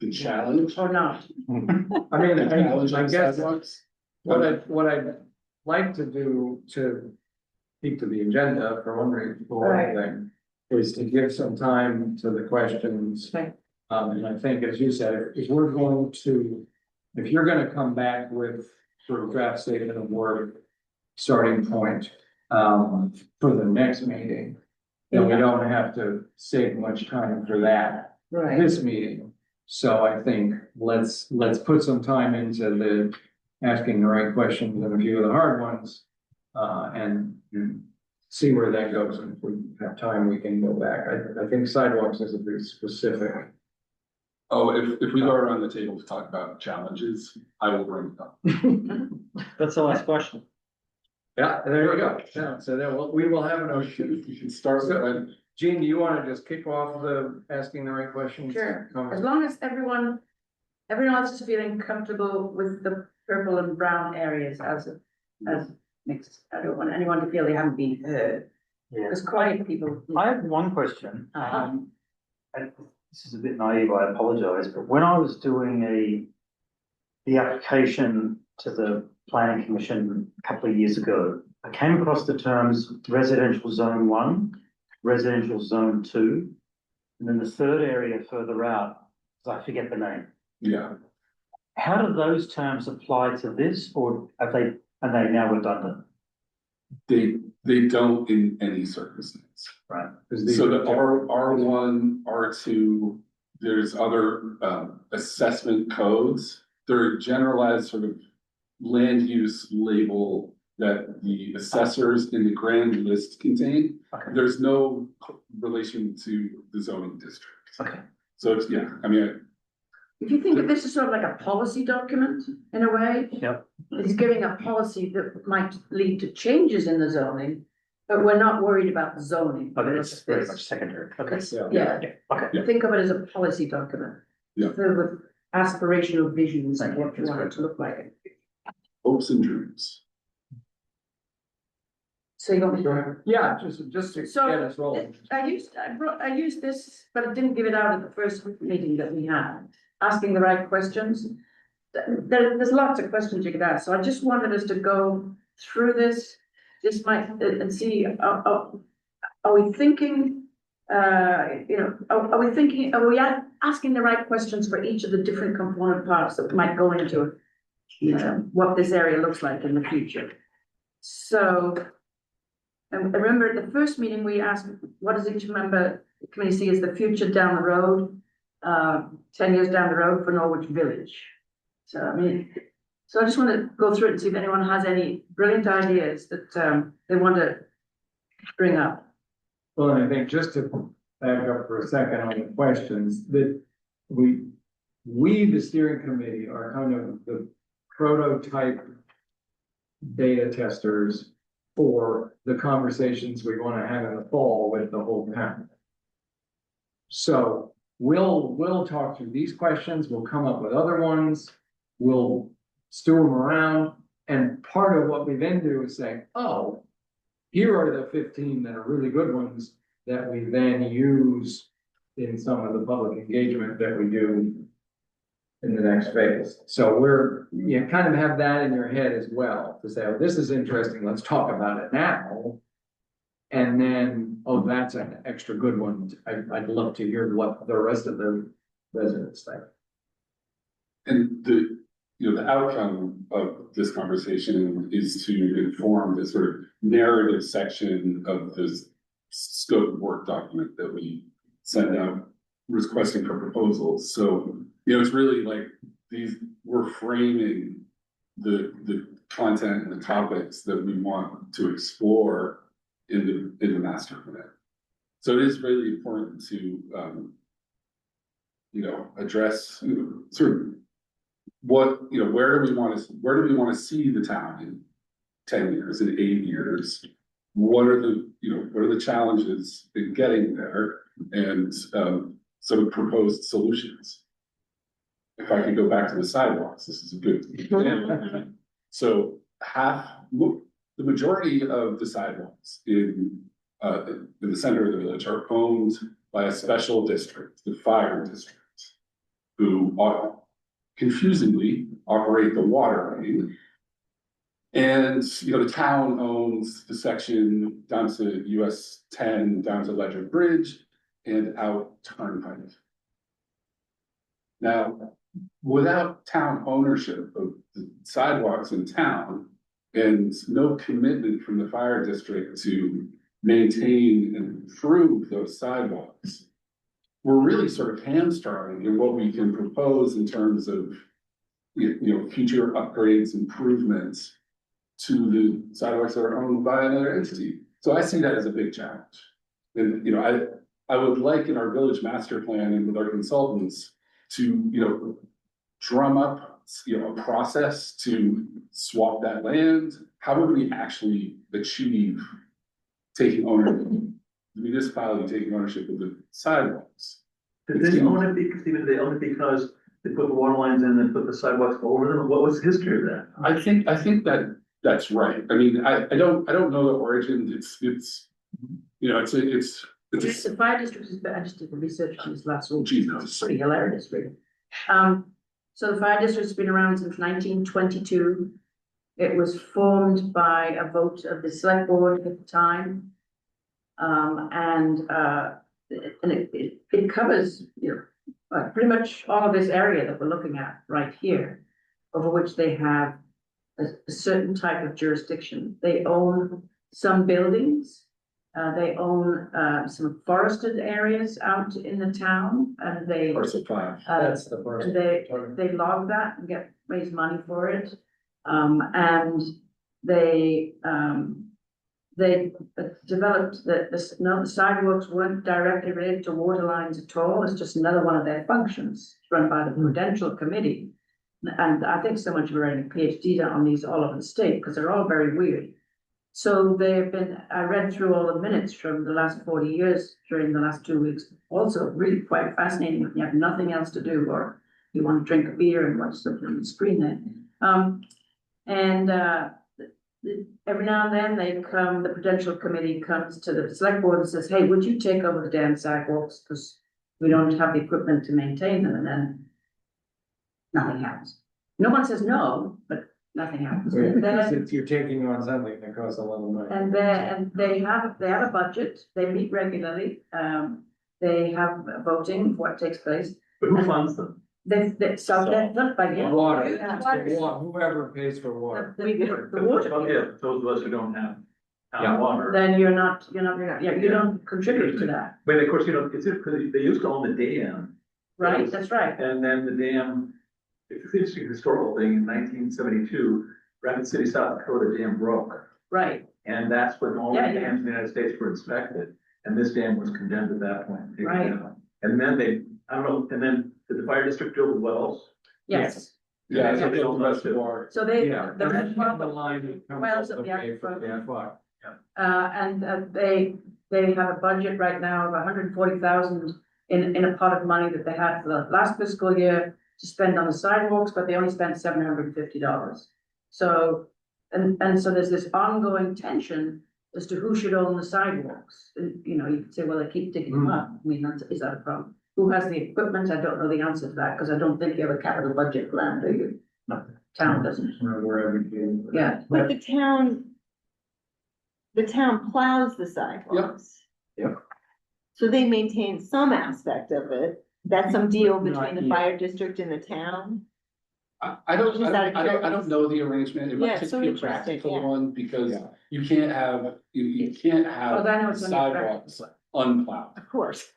The challenge. Or not? I mean, The challenge I of guess sidewalks. what I'd like to do to keep to the agenda for one thing is to give some time to the questions. Okay. And I think, as you said, if you're gonna come back with sort of draft statement of work starting point, for the next meeting, then we don't have to save much time for that, Right. this meeting. So I think let's put some time into the asking the right questions and a few of the hard ones. And see where that goes. And if we have time, we can go back. I think sidewalks is a bit specific. Oh, if we go around the table to talk about challenges, I will bring it up. That's the last question. Yeah, there we go. Yeah, so then we will have an We should start with, Gene, do you want to just kick off the asking the right questions? Sure. As Comments? long as everyone else is feeling comfortable with the purple and brown areas as mixed. I don't want anyone to feel they haven't been heard. Yeah. Because quite people. I have one question. Uh-huh. And this is a bit naive, I apologize, but when I was doing the application to the planning commission a couple of years ago, I came across the terms residential zone 1, residential zone 2, and then the third area further out, I forget the name. yeah, How do those terms apply to this, or are they now redundant? they don't in any circumstance. Right. So the R1, R2, there's other assessment codes. They're generalized sort of land use label that the assessors in the grand list contain. Okay. There's no relation to the zoning district. Okay. So it's, yeah, I mean, If you think of this as sort of like a policy document in a way. Yep. It's giving a policy that might lead to changes in the zoning, but we're not worried about the zoning. But it's very much secondary. Okay. It's- Yeah. Yeah, Okay. think of it as a policy document. Yeah. Filled with aspirational visions of Thank you. what you want it to look like. hopes and dreams. So you want me to? Yeah, just to So, get us rolling. I used this, but I didn't give it out at the first meeting that we had, asking the right questions. There's lots of questions you could ask, so I just wanted us to go through this might, and see, are we thinking, are we asking the right questions for each of the different component parts that might go into, what this area looks like in the future? So, and I remember at the first meeting, we asked, what does each member committee see as the future down the road? 10 years down the road for Norwich Village. So, I mean, so I just want to go through it and see if anyone has any brilliant ideas that, they want to bring up. Well, and I think just to back up for a second on the questions, that we, the steering committee, are kind of the prototype data testers for the conversations we want to have in the fall with the whole town. So we'll talk through these questions, we'll come up with other ones, we'll stew them around, and part of what we then do is say, oh, here are the 15 that are really good ones that we then use in some of the public engagement that we do in the next phase. So you kind of have that in your head as well, to say, oh, this is interesting, let's talk about it now. And then, oh, that's an extra good one. I'd love to hear what the rest of the residents think. And the outcome of this conversation is to inform the sort of narrative section of this scope of work document that we send out requesting for proposals. So, it's really like we're framing the content and the topics that we want to explore in the master plan. So it is really important to, address sort of what, where do we want to see the town in 10 years, in 8 years? What are the challenges in getting there, and some proposed solutions? If I could go back to the sidewalks, this is a good example. So the majority of the sidewalks in the center of the village are owned by a special district, the fire district, who confusingly operate the water main. And, the town owns the section down to US 10, down to Ledger Bridge, and out Turnpike. Now, without town ownership of the sidewalks in town, and no commitment from the fire district to maintain and improve those sidewalks, we're really sort of hamstrung in what we can propose in terms of, future upgrades, improvements to the sidewalks that are owned by another entity. So I see that as a big challenge. And, I would like in our village master plan and with our consultants to, drum up, a process to swap that land. How would we actually achieve taking ownership, the municipality taking ownership of the sidewalks? Did they own it because they put the water lines in and put the sidewalks over them? What was the history of that? I think that's right. I mean, I don't know the origin. It's The fire district is, I just did the research on this last week. Geez, It's pretty hilarious, really. So the fire district's been around since 1922. It was formed by a vote of the select board at the time. And it covers, pretty much all of this area that we're looking at right here, over which they have a certain type of jurisdiction. They own some buildings. They own some forested areas out in the town, and they That's the first. they log that and raise money for it. And they developed the sidewalks weren't directly related to water lines at all. It's just another one of their functions run by the Prudential Committee. And I think so much of writing PhD on these all over the state, because they're all very weird. So I read through all the minutes from the last 40 years during the last 2 weeks. Also really quite fascinating if you have nothing else to do, or you want to drink a beer and watch something on the screen there. Every now and then the Prudential Committee comes to the select board and says, hey, would you take over the damn sidewalks? Because we don't have the equipment to maintain them. And then nothing happens. No one says no, but nothing happens. And then, You're taking on something that costs a lot of money. and they have a budget. They meet regularly. They have voting for what takes place. But who funds them? They're not by you. Water, Yeah. whoever pays for water. The water. Oh, yeah, those of us who don't have Yeah. town water. Then you're not, you don't contribute to that. But of course, it's because they used to own the dam, right, that's right, And then the dam, it's an interesting historical thing, in 1972, Rapid City, South Dakota dam broke. right, And that's when all the Yeah, yeah. dams in the United States were inspected, and this dam was condemned at that point. taken Right. down. And then I don't know, and then did the fire district build the wells? yes. Yeah, So so they the don't rest know of too. our, So they, Yeah. the red The part, line that comes wells up of the okay for aquifer. the aqua. they have a budget right now of 140,000 in a pot of money that they had for the last fiscal year to spend on the sidewalks, but they only spent $750. So, and so there's this ongoing tension as to who should own the sidewalks. And, you know, you could say, well, they keep digging them up. I mean, is that a problem? Who has the equipment? I don't know the answer to that, because I don't think you have a capital budget plan, do you? No. Town doesn't. We're advocating. for that. Yeah. But the town plows the sidewalks. Yep. So they maintain some aspect of it. That's some deal between the Not fire district and the town. I don't, Just out of I don't curiosity. know the arrangement, it Yeah, might it's just so be a interesting, practical yeah. one, because Yeah. you can't have, you can't have Well, I know it's only sidewalks unplowed. Of course.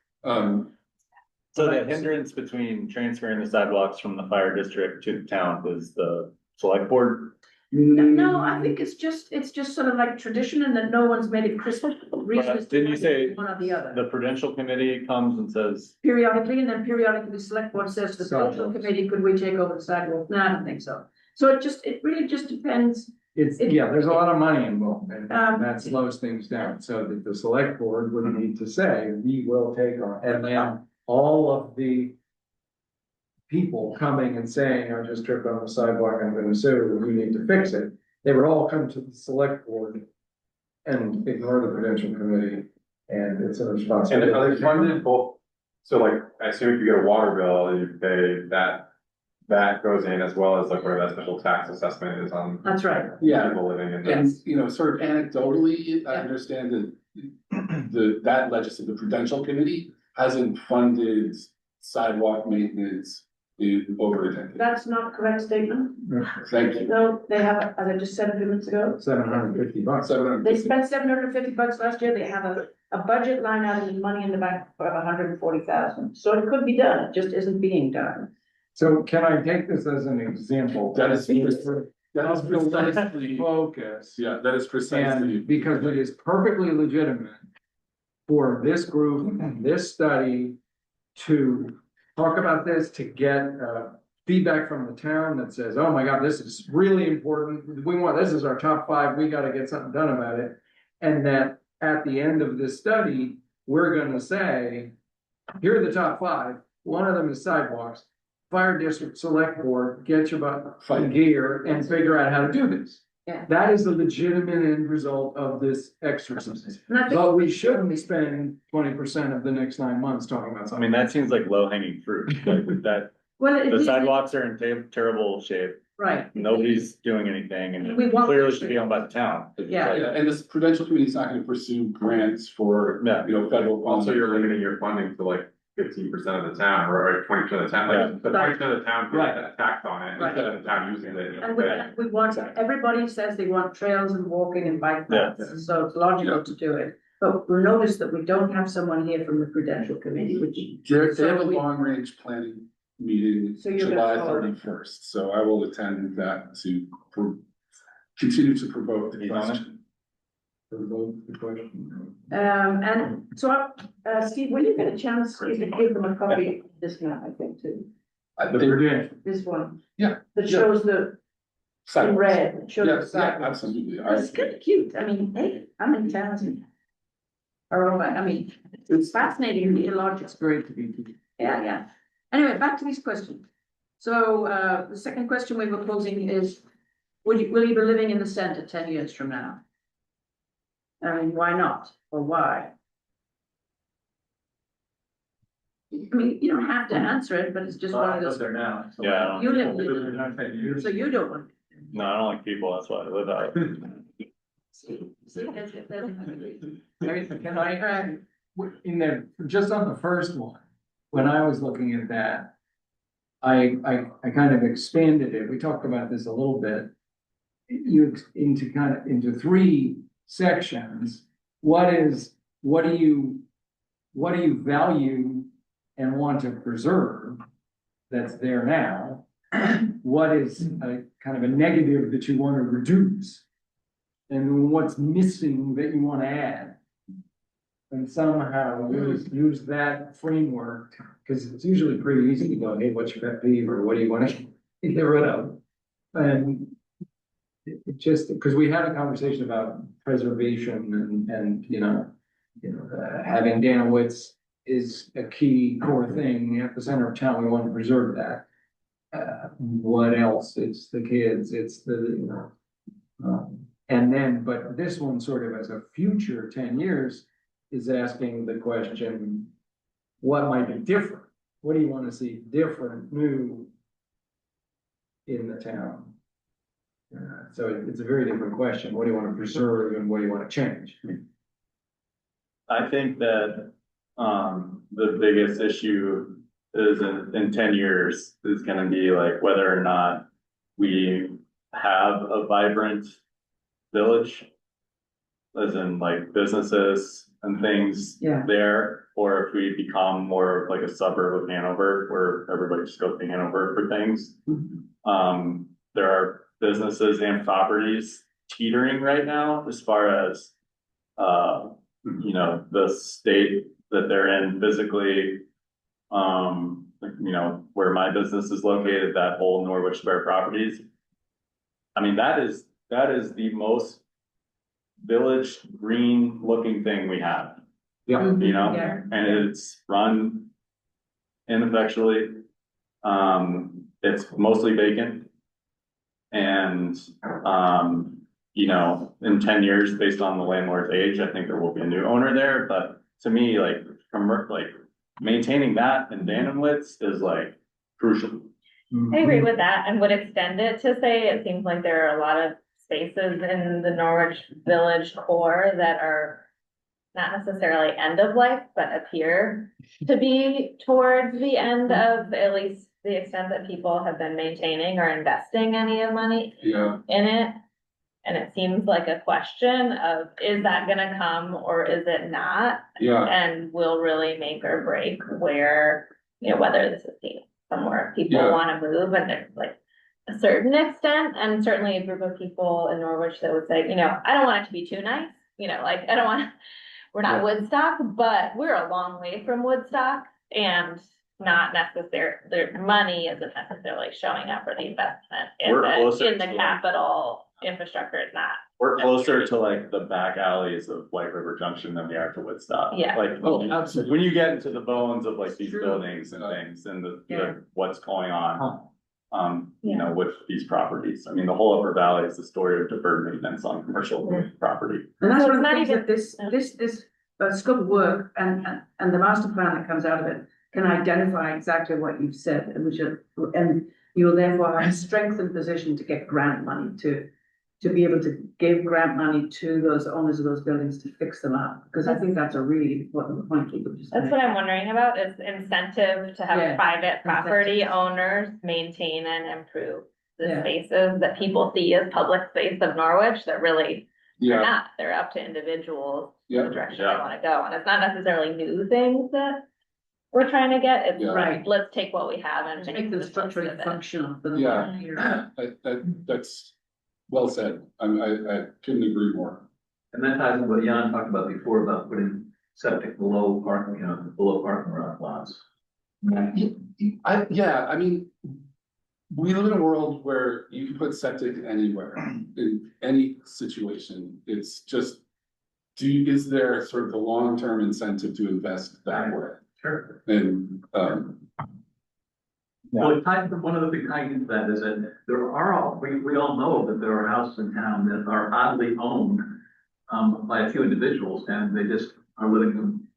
So the hindrance between transferring the sidewalks from the fire district to the town was the select board? No, I think it's just sort of like tradition, and that no one's made it crystal. Didn't you say One or the other. The prudential committee comes and says, Periodically, and then periodically the select board says to the cultural Sidewalks. committee, could we take over the sidewalk? No, I don't think so. So it really just depends. It's, yeah, there's a lot of money involved, and Um, that slows things down, so that the select board would need to say, we will take on, and then all of the people coming and saying, I just tripped on the sidewalk, I'm gonna sue, we need to fix it, they would all come to the select board and ignore the prudential committee, and it's a And responsibility. are they funded both? So like, I assume if you get a water bill, you pay that goes in as well as like whatever that special tax assessment is on. That's right. Yeah. People living in And, that. you know, sort of anecdotally, I understand that that legislative, the prudential committee hasn't funded sidewalk maintenance in over a decade. That's not a correct statement. Thank you. No, they have, as I just said a few minutes ago, $750. they spent $750 last year. They have a budget line item and money in the bank of 140,000. So it could be done. It just isn't being done. So can I take this as an example? That is Of the precisely, focus. yeah, that is precisely. And because it is perfectly legitimate for this group, this study to talk about this, to get feedback from the town that says, oh my God, this is really important. This is our top 5, we gotta get something done about it. And that at the end of this study, we're gonna say, here are the top 5, one of them is sidewalks. Fire district select board, get your butt in gear and figure out how to do this. Yeah. That is the legitimate end result of this exercise. And I think But we shouldn't spend 20% of the next 9 months talking about I something. mean, that seems like low hanging fruit, like that, well, it the is- sidewalks are in terrible shape. Right. Nobody's doing anything and We want- clearly should be owned by the town. Yeah. Yeah, and this prudential committee is not gonna pursue grants for, Yeah. you know, federal funds. Also, you're limiting your funding to like 15% of the town or 20% of the town, like the 20% of the town Right. taxed on it, Right. instead of the town using it. And we want, everybody says they want trails and walking and bike Yeah. paths, so it's logical to do it. But we'll notice that we don't have someone here from the Prudential Committee, which. They have a So we- long range planning meeting So you're gonna July follow. 31st, so I will attend that to continue to provoke the He's on it? question. And so, Steve, when you get a chance, you can give them a copy of this map, I think, too, this one. Yeah. That Yeah. shows the, in Sidewalks. red, that shows the Yes, yeah, sidewalks. absolutely. It's kind of cute, I mean, hey, I'm in town. Or, I mean, it's fascinating, the illogical. It's great to be. Yeah, yeah. Anyway, back to these questions. So, the second question we were posing is, will you be living in the center 10 years from now? I mean, why not, or why? I mean, you don't have to answer it, but it's just one of those, there now. so- Yeah, I you don't- live, so you don't want. no, I don't like people, that's why I live out. See, there's- Can I, in there, just on the first one, when I was looking at that, I kind of expanded it. We talked about this a little bit. Into 3 sections. What do you value and want to preserve that's there now? What is a kind of a negative that you want to reduce? And what's missing that you want to add? And somehow use that framework, because it's usually pretty easy to go, hey, what's your pet peeve, or what do you want to get rid of? And it just, because we had a conversation about preservation and, having Danowitz is a key core thing at the center of town, we want to preserve that. What else? It's the kids, it's the, and then, but this one sort of as a future 10 years is asking the question, what might be different? What do you want to see different, new in the town? So it's a very different question. What do you want to preserve and what do you want to change? I think that, the biggest issue is in 10 years is gonna be like whether or not we have a vibrant village. As in like businesses and things Yeah. there, or if we become more of like a suburb of Hanover where everybody just goes to Hanover for things. There are businesses and properties teetering right now as far as, the state that they're in physically. Where my business is located, that whole Norwich Square properties. I mean, that is the most village green looking thing we have, Yeah. Yeah. and it's run ineffectually. It's mostly vacant. And, in 10 years, based on the landlord's age, I think there will be a new owner there, but to me, like, maintaining that in Danowitz is like crucial. I agree with that and would extend it to say, it seems like there are a lot of spaces in the Norwich Village core that are not necessarily end of life, but appear to be towards the end of at least the extent that people have been maintaining or investing any money Yeah, in it. And it seems like a question of, is that gonna come or is it not? yeah, And will really make or break where, whether this is somewhere people Yeah. wanna move, and there's like a certain extent, and certainly a group of people in Norwich that would say, I don't want it to be too nice, I don't want, we're not Yeah. Woodstock, but we're a long way from Woodstock, and not necessarily, their money isn't necessarily showing up for the investment We're closer in the to it. capital infrastructure is not. We're closer to like the back alleys of White River Junction than we are to Woodstock. Yeah. Like, Oh, absolutely. when you get into the bones of like these True. buildings and things and Yeah. what's going on. Yeah. With these properties. I mean, the whole Upper Valley is the story of deferred maintenance on commercial property. And that's So one of it's the not things even- that this scope of work and the master plan that comes out of it can identify exactly what you've said, and you will therefore have a strengthened position to get grant money to be able to give grant money to those owners of those buildings to fix them up, because I think that's a really important point people just. That's what I'm wondering about, is incentive to have Yeah. private property owners maintain and improve the Yeah. spaces that people see as public space of Norwich that really are yeah, not. They're up to individuals, Yeah. the direction they Yeah. wanna go, and it's not necessarily new things that we're trying to get, it's Yeah. like, let's take what we have and Make them the most structurally of it. functional for the. Yeah. Yeah. that's well said. I couldn't agree more. And that ties into what Jan talked about before about putting septic below parking, below parking lots. I mean, we live in a world where you can put septic anywhere, in any situation. It's just, is there sort of a long-term incentive to invest that way? Sure. And, Well, it ties, one of the big tie into that is that we all know that there are houses in town that are oddly owned by a few individuals, and they just are living them.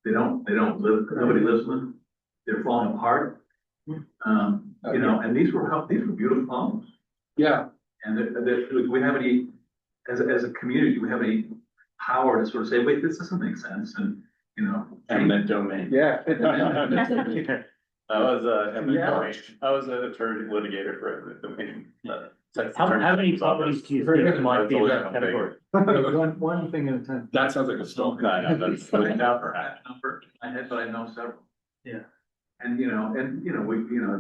They don't live, nobody lives in them. They're falling apart. And these were beautiful homes. yeah, And do we have any, as a community, do we have any power to sort of say, wait, this doesn't make sense, and, Eminent domain. Yeah. I was eminent Yeah. domain. I was an attorney litigator for eminent domain. How many properties do you think might be in that category? One thing at a time. that sounds like a story. No, that's I have number, I know several. And,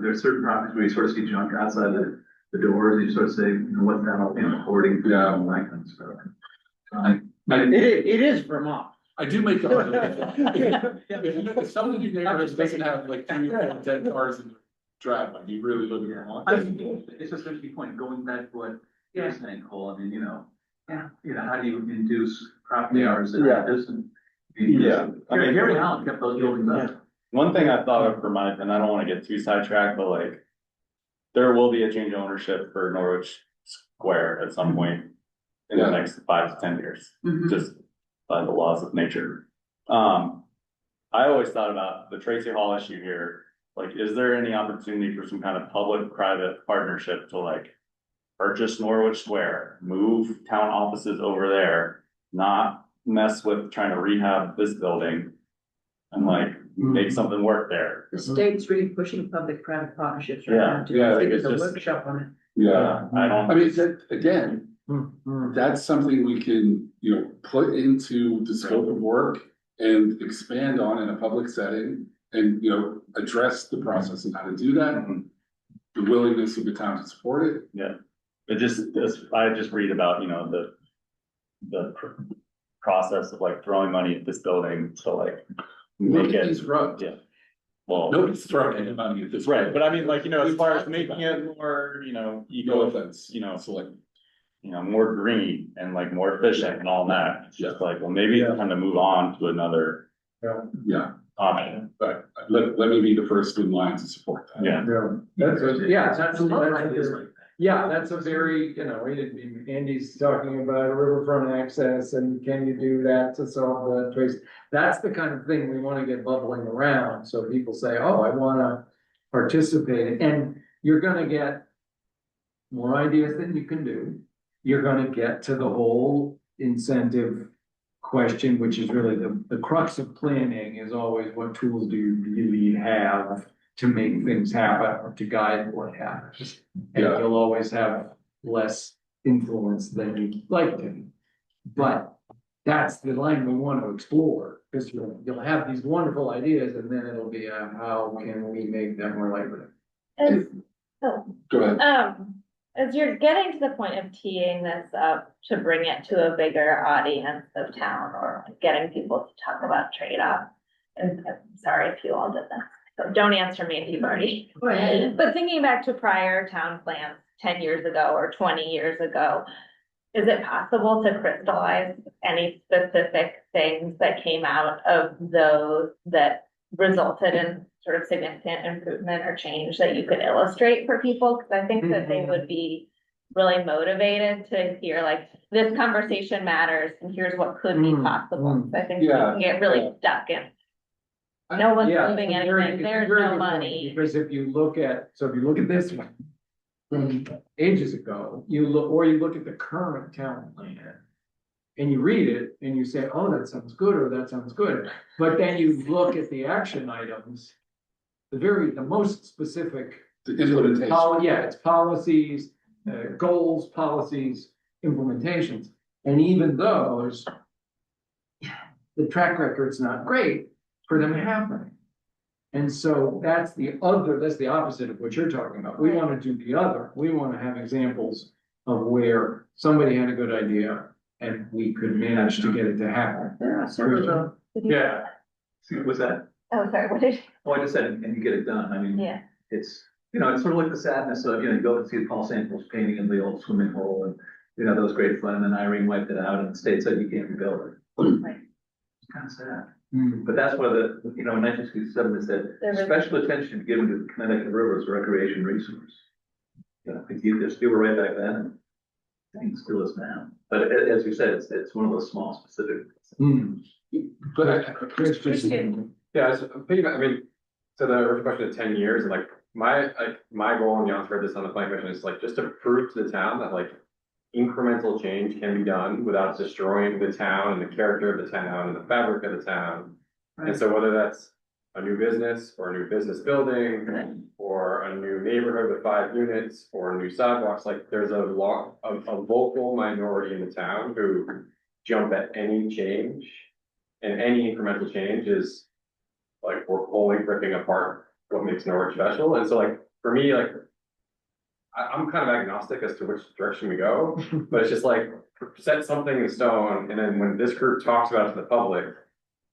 there's certain properties where you sort of see junk outside the doors, and you sort of say, what's that all, hoarding, Yeah. all that kind of stuff. It is Vermont. I do make the argument. If some of these neighborhoods doesn't have like 3 or 4 dead cars in the driveway, you really live in Vermont. It's just there's the point, going back to what you're Yeah. saying, Cole, Yeah. how do you induce property Yeah. owners that Yeah. doesn't? Yeah. Harry Allen kept those buildings up. One thing I thought of for my, and I don't wanna get too sidetracked, but like, there will be a change of ownership for Norwich Square at some point in the Yeah. next 5 to 10 years, Mhm. just by the laws of nature. I always thought about the Tracy Hall issue here, like, is there any opportunity for some kind of public-private partnership to like purchase Norwich Square, move town offices over there, not mess with trying to rehab this building, and like make something work there? The state's really pushing public-private partnerships right Yeah, now. too. yeah, I like think it's there's a just- workshop on it. Yeah, I don't. I mean, again, Mhm. that's something we can, put into the scope of work and expand on in a public setting. And, address the process and how to do that, and the willingness of the town to support it. It just, I just read about, process of like throwing money at this building to like Look make at it, these roads. yeah. Well, Nobody's throwing any money at this. right, but I mean, like, as far as It's making it more, No eco, offense. so like, more green and like more efficient and all that. It's just like, well, maybe it's time to move on to another Yeah, option. but let me be the first in line to support that. Yeah. That's a very, Andy's talking about riverfront access and can you do that to solve the trace? That's the kind of thing we wanna get bubbling around, so people say, oh, I wanna participate, and you're gonna get more ideas than you can do. You're gonna get to the whole incentive question, which is really the crux of planning, is always what tools do you really have to make things happen or to guide what happens. And Yeah. you'll always have less influence than you'd like to. But that's the line we want to explore, because you'll have these wonderful ideas, and then it'll be how can we make them more likely? Go ahead. As you're getting to the point of teeing this up to bring it to a bigger audience of town, or getting people to talk about trade-off. And I'm sorry if you all did that, so don't answer me if you've already. Go ahead. But thinking back to prior town plans 10 years ago or 20 years ago, is it possible to crystallize any specific things that came out of those that resulted in sort of significant improvement or change that you could illustrate for people? Because I think that they would be really motivated to hear like, this conversation matters and here's what could be possible. So I think we can get really stuck in. No one's Yeah, moving it's a very- anything, it's a there's very no good point, money. Because if you look at this one from ages ago, you look at the current town plan. And you read it and you say, oh, that sounds good, or that sounds good, but then you look at the action items. The most specific. The implementation. It's policies, goals, policies, implementations, and even those. The track record's not great for them happening. And so that's the opposite of what you're talking about. We wanna do the other. We wanna have examples of where somebody had a good idea and we could manage to get it to happen. There are several of Yeah. See, what's that? Oh, sorry, what did Oh, I just said, and you get it done. I mean, yeah. it's, it's sort of like the sadness of, you go and see Paul Samples painting in the old swimming hole, and, that was great fun, and then Irene wiped it out, and the state said you can't rebuild it. Right. It's kind of sad. Hmm. But that's why in 1967, they said, There was- special attention given to the Connecticut River as a recreation resource. They were right back then, and I think it still is now. But as you said, it's one of those small specific. Hmm. But Christian. Yeah, so I mean, so the question of 10 years, and like my goal, and Jan's heard this on the plan commission, is like just to prove to the town that like incremental change can be done without destroying the town and the character of the town and the fabric of the town. And so whether that's a new business or a new business building or a new neighborhood with 5 units or new sidewalks, like there's a vocal minority in the town who jump at any change, and any incremental change is like we're fully ripping apart what makes Norwich special, and so like, for me, like. I'm kind of agnostic as to which direction we go, but it's just like, set something in stone, and then when this group talks about it to the public.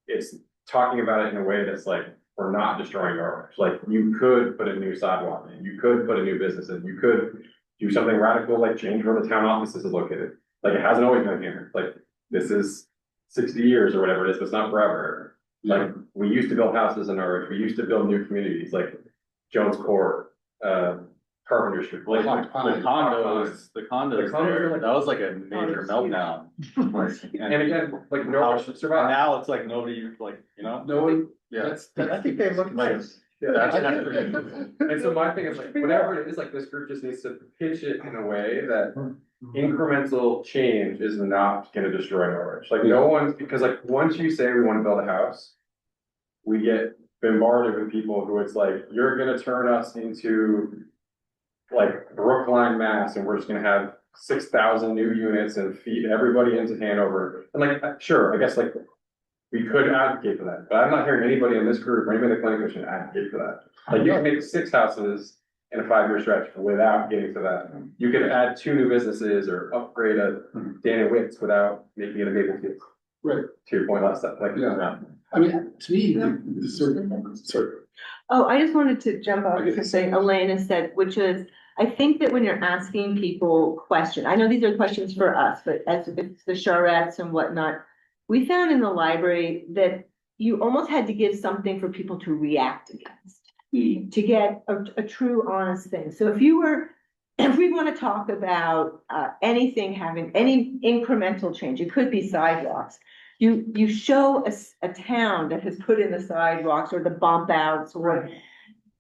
It's talking about it in a way that's like, we're not destroying Norwich, like, you could put a new sidewalk in, you could put a new business in, you could. Do something radical, like change where the town offices is located, like, it hasn't always been here, like, this is 60 years or whatever it is, but it's not forever. Like, we used to build houses in Norwich, we used to build new communities, like Jones Court, Carpenter Street. Like, the condos The condos there, are like- that was like a major meltdown. And again, like, Norwich should And survive. now it's like nobody, like, you know, No one, yeah. I think they look nice. And so my thing is like, whatever it is, like, this group just needs to pitch it in a way that incremental change is not gonna destroy Norwich. Like, no one, because like, once you say we wanna build a house, we get bombarded with people who it's like, you're gonna turn us into like Brookline, Mass, and we're just gonna have 6,000 new units and feed everybody into Hanover. And like, sure, I guess like, we could advocate for that, but I'm not hearing anybody in this group or anybody in the planning commission advocate for that. Like, you can make 6 houses in a 5-year stretch without getting to that. You could add 2 new businesses or upgrade a Danny Wicks without making it a Maplefield. right, To your point last time, like, yeah. I mean, to me, the sort of, Oh, I just wanted to jump off to say Elena said, which is, I think that when you're asking people questions, I know these are questions for us, but as it's the charrettes and whatnot. We found in the library that you almost had to give something for people to react against. To get a true honest thing. So if we want to talk about anything having any incremental change, it could be sidewalks. You show a town that has put in the sidewalks or the bump outs or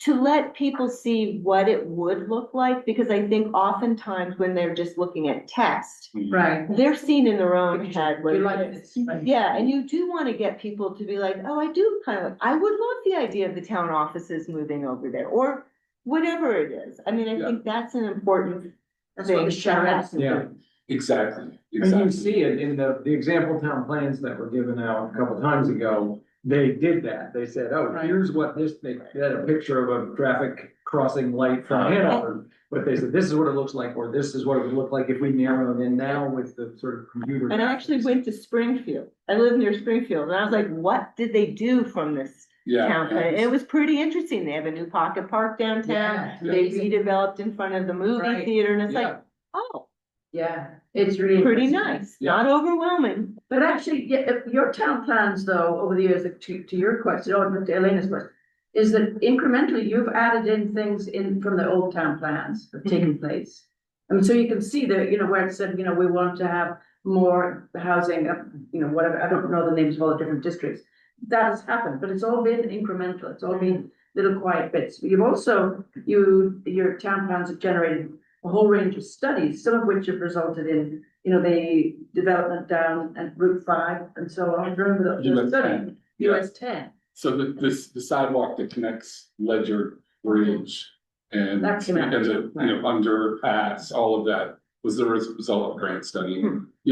to let people see what it would look like, because I think oftentimes when they're just looking at text, Right. they're seeing in their own head what You it like is. this, right? Yeah, and you do want to get people to be like, oh, I do kind of, I would love the idea of the town offices moving over there, or whatever it is. I mean, I think that's an important That's what the thing. charrettes do. Yeah. exactly, And you exactly. see it in the example town plans that were given out a couple times ago. They did that. They said, oh, Right. here's what they had a picture of a traffic crossing light from Hanover. But they said, this is what it looks like, or this is what it would look like if we narrow it in now with the sort of computer. And I actually went to Springfield. I live near Springfield, and I was like, what did they do from this Yeah. town plan? And it was pretty interesting. They have a new pocket park downtown. Yeah. They redeveloped in front of the movie Right. theater, and it's Yeah. like, oh, Yeah, it's really. pretty interesting. nice, not overwhelming. But actually, yeah, if your town plans though, over the years, to your question, or to Elena's question, is that incrementally you've added in things in from the old town plans that have taken place. I mean, so you can see that, where it said, we want to have more housing, whatever, I don't know the names of all the different districts. That has happened, but it's all been incremental, it's all been little quiet bits. But you've also, your town plans have generated a whole range of studies, some of which have resulted in, the development down at Route 5 and so on. Remember the US study, 10, yeah. US 10. So the sidewalk that connects Ledger Bridge and, That's and connected, the, underpass, all of that was the result of grant study.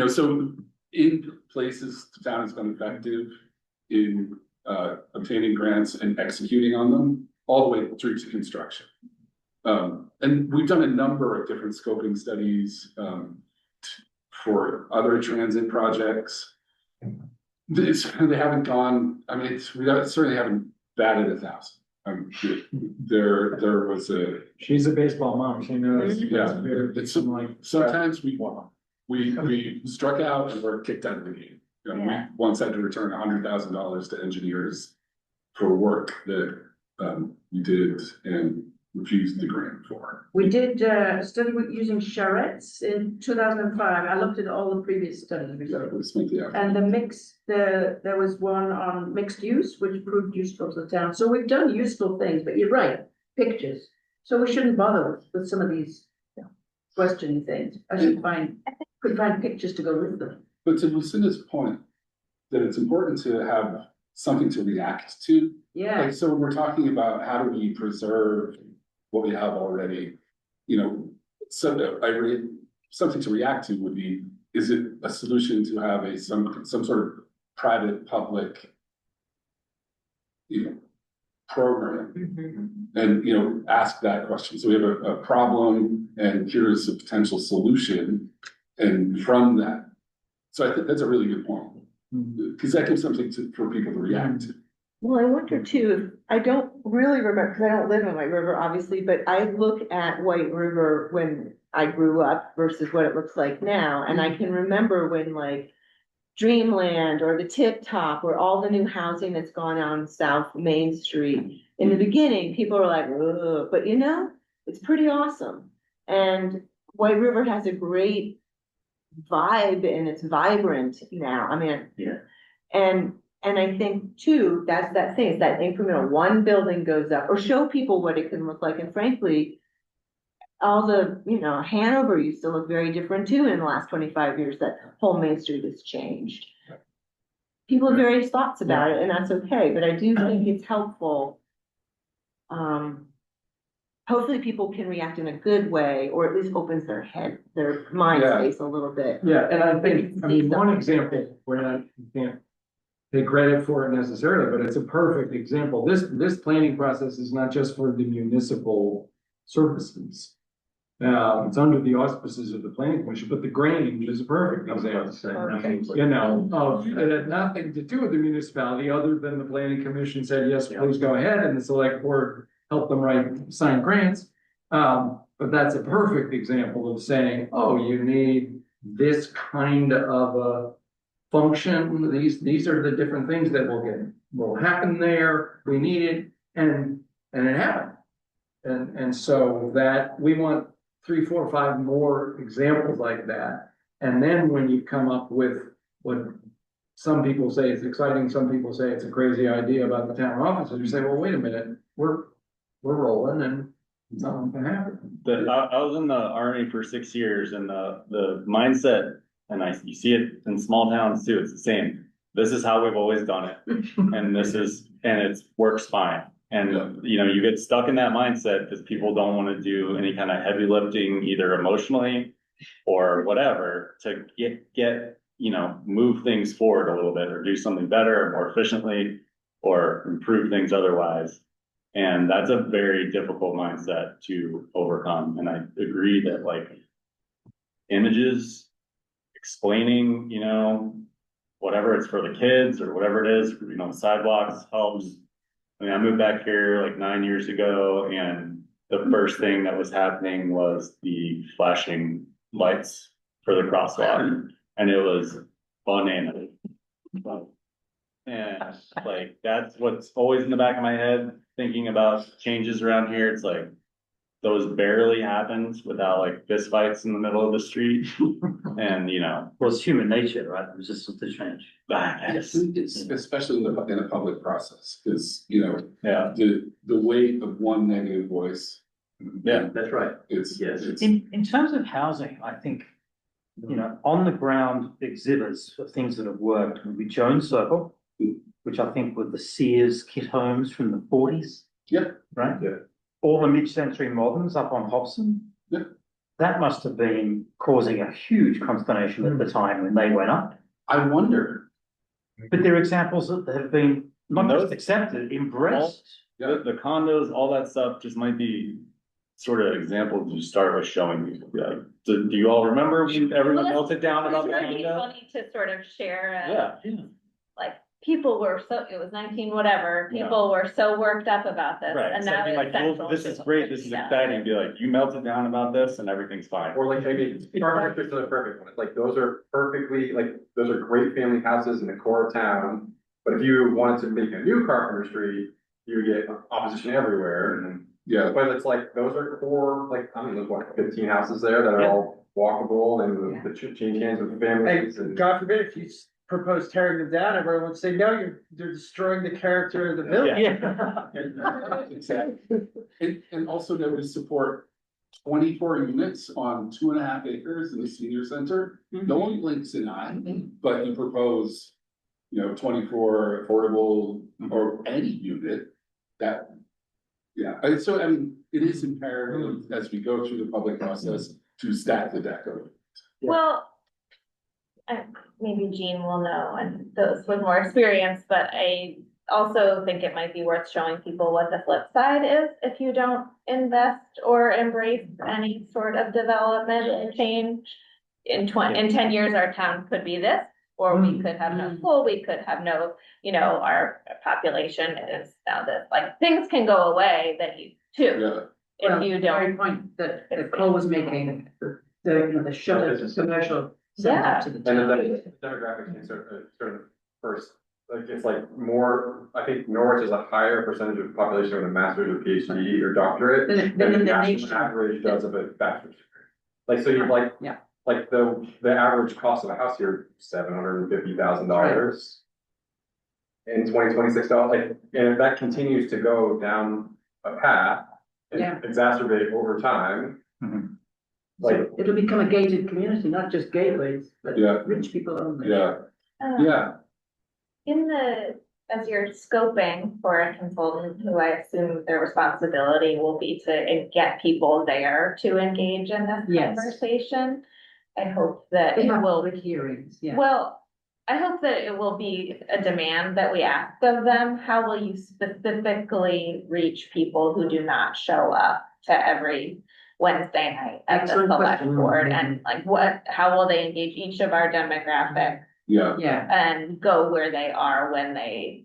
So in places the town has been effective in, obtaining grants and executing on them, all the way through to construction. And we've done a number of different scoping studies, for other transit projects. They haven't gone, I mean, we certainly haven't batted 1,000. There was a, She's a baseball mom. She knows. Yeah. It's like. sometimes we struck out and were kicked out of the game. We once had to return $100,000 to engineers for work that, we did and refused the grant for. We did a study with using charrettes in 2005. I looked at all the previous studies. we Yeah, did. we spent the effort. And there was one on mixed use, which proved useful to the town. So we've done useful things, but you're right, pictures. So we shouldn't bother with some of these questioning things. Could find pictures to go with them. But to Lucinda's point, that it's important to have something to react to. Yeah, Like, so we're talking about how do we preserve what we have already, so something to react to would be, is it a solution to have some sort of private, public, program. And, you know, ask that question. So we have a problem and here's a potential solution. And from that, so I think that's a really good point. Because that gives something for people to react to. Well, I wonder too, I don't really remember, because I don't live in White River, obviously, but I look at White River when I grew up versus what it looks like now, and I can remember when like Dreamland or the Tip Top or all the new housing that's gone on South Main Street. In the beginning, people were like, ugh, but you know, it's pretty awesome. And White River has a great vibe and it's vibrant now. I mean, Yeah. And I think too, that's that thing, is that incremental, one building goes up, or show people what it can look like, and frankly, all the, you know, Hanover used to look very different too in the last 25 years, that whole Main Street has changed. People have various thoughts about it, and that's okay, but I do think it's helpful. Hopefully people can react in a good way, or at least opens their head, their mind Yeah. space a little bit. Yeah, and I think, I mean, one example where I can't take credit for it necessarily, but it's a perfect example. This planning process is not just for the municipal services. It's under the auspices of the planning commission, but the Grange is a perfect example. You know, it had nothing to do with the municipality, other than the planning commission said, yes, please go ahead, and the select board helped them sign grants. But that's a perfect example of saying, oh, you need this kind of a function, these are the different things that will happen there, we need it, and it happened. And so that, we want 3, 4, 5 more examples like that. And then when you come up with what some people say is exciting, some people say it's a crazy idea about the town offices, you say, well, wait a minute, we're rolling and something can happen. I was in the Army for 6 years, and the mindset, and you see it in small towns too, it's the same. This is how we've always done it, and it works fine. And, you know, you get stuck in that mindset because people don't want to do any kind of heavy lifting, either emotionally or whatever, to get, you know, move things forward a little bit, or do something better or more efficiently, or improve things otherwise. And that's a very difficult mindset to overcome. And I agree that, like, images, explaining, you know, whatever it's for the kids or whatever it is, you know, sidewalks helps. I mean, I moved back here like 9 years ago, and the first thing that was happening was the flashing lights for the crosswalk, and it was bananas. And like, that's what's always in the back of my head, thinking about changes around here. It's like, those barely happened without like fist fights in the middle of the street. And, you know. Well, it's human nature, right? Resistance to change. Yes, especially in a public process, because, you know, Yeah, the weight of one negative voice. yeah, That's right. It's In terms of housing, I think, you know, on the ground exhibits of things that have worked would be Jones Circle, which I think were the Sears kit homes from the 40s. Yeah. Right? Yeah. All the mid-century moderns up on Hobson. Yeah. That must have been causing a huge consternation at the time when they went up. I wonder. But they're examples that have been not just accepted, embraced. the condos, all that stuff just might be sort of examples you start with showing people. Like, do you all remember when everyone Well, melted down about the It's really condo? funny to sort of share, Yeah. like, people were so, it was 19 whatever, Yeah. people were so worked up about this, Right, and so now I'd be it's like, well, central. this is to- great, this is Yeah. exciting, be like, you melted down about this and everything's fine. Or like maybe Star Pictures are the perfect one. Like those are perfectly, like, those are great family houses in the core of town. But if you wanted to make a new Carpenter Street, you get opposition everywhere. And Yeah, but it's like, those are core, like, I mean, there's what, 15 houses there that are all walkable and the change hands with families and. God forbid, if you propose tearing them down, everyone would say, no, you're destroying the character of the village. exactly. And also that would support 24 units on 2.5 acres in the senior center. No one blinks an eye, but you propose, you know, 24 affordable or any unit that. Yeah, and so, I mean, it is imperative as we go through the public process to stack the deck of it. Well, maybe Jean will know, and those with more experience, but also think it might be worth showing people what the flip side is if you don't invest or embrace any sort of development and change. In 10 years, our town could be this, or we could have no school, we could have no, our population is now this, like, things can go away that you too. Yeah, If you The very don't, point that Cole was making, the shutters, commercial Yeah. center to the And town. then the demographic thing sort of first, like, it's like more, I think Norwich is a higher percentage of population with a master's or PhD or doctorate. Then than in the national nation. average does of a bachelor's degree. Like, so you like. Yeah. Like the average cost of a house here, $750,000. In 2026 dollars, like, and if that continues to go down a path. And Yeah. exacerbate over time. Like, So it'll become a gated community, not just gateways, but Yeah. rich people only. yeah, yeah, as you're scoping for a consultant, who I assume their responsibility will be to get people there to engage in this Yes. conversation. I hope that They it have will, public hearings, yeah. well, I hope that it will be a demand that we ask of them. How will you specifically reach people who do not show up to every Wednesday night at the Excellent select question. board? And like, how will they engage each of our demographics yeah, Yeah, and go where they are when it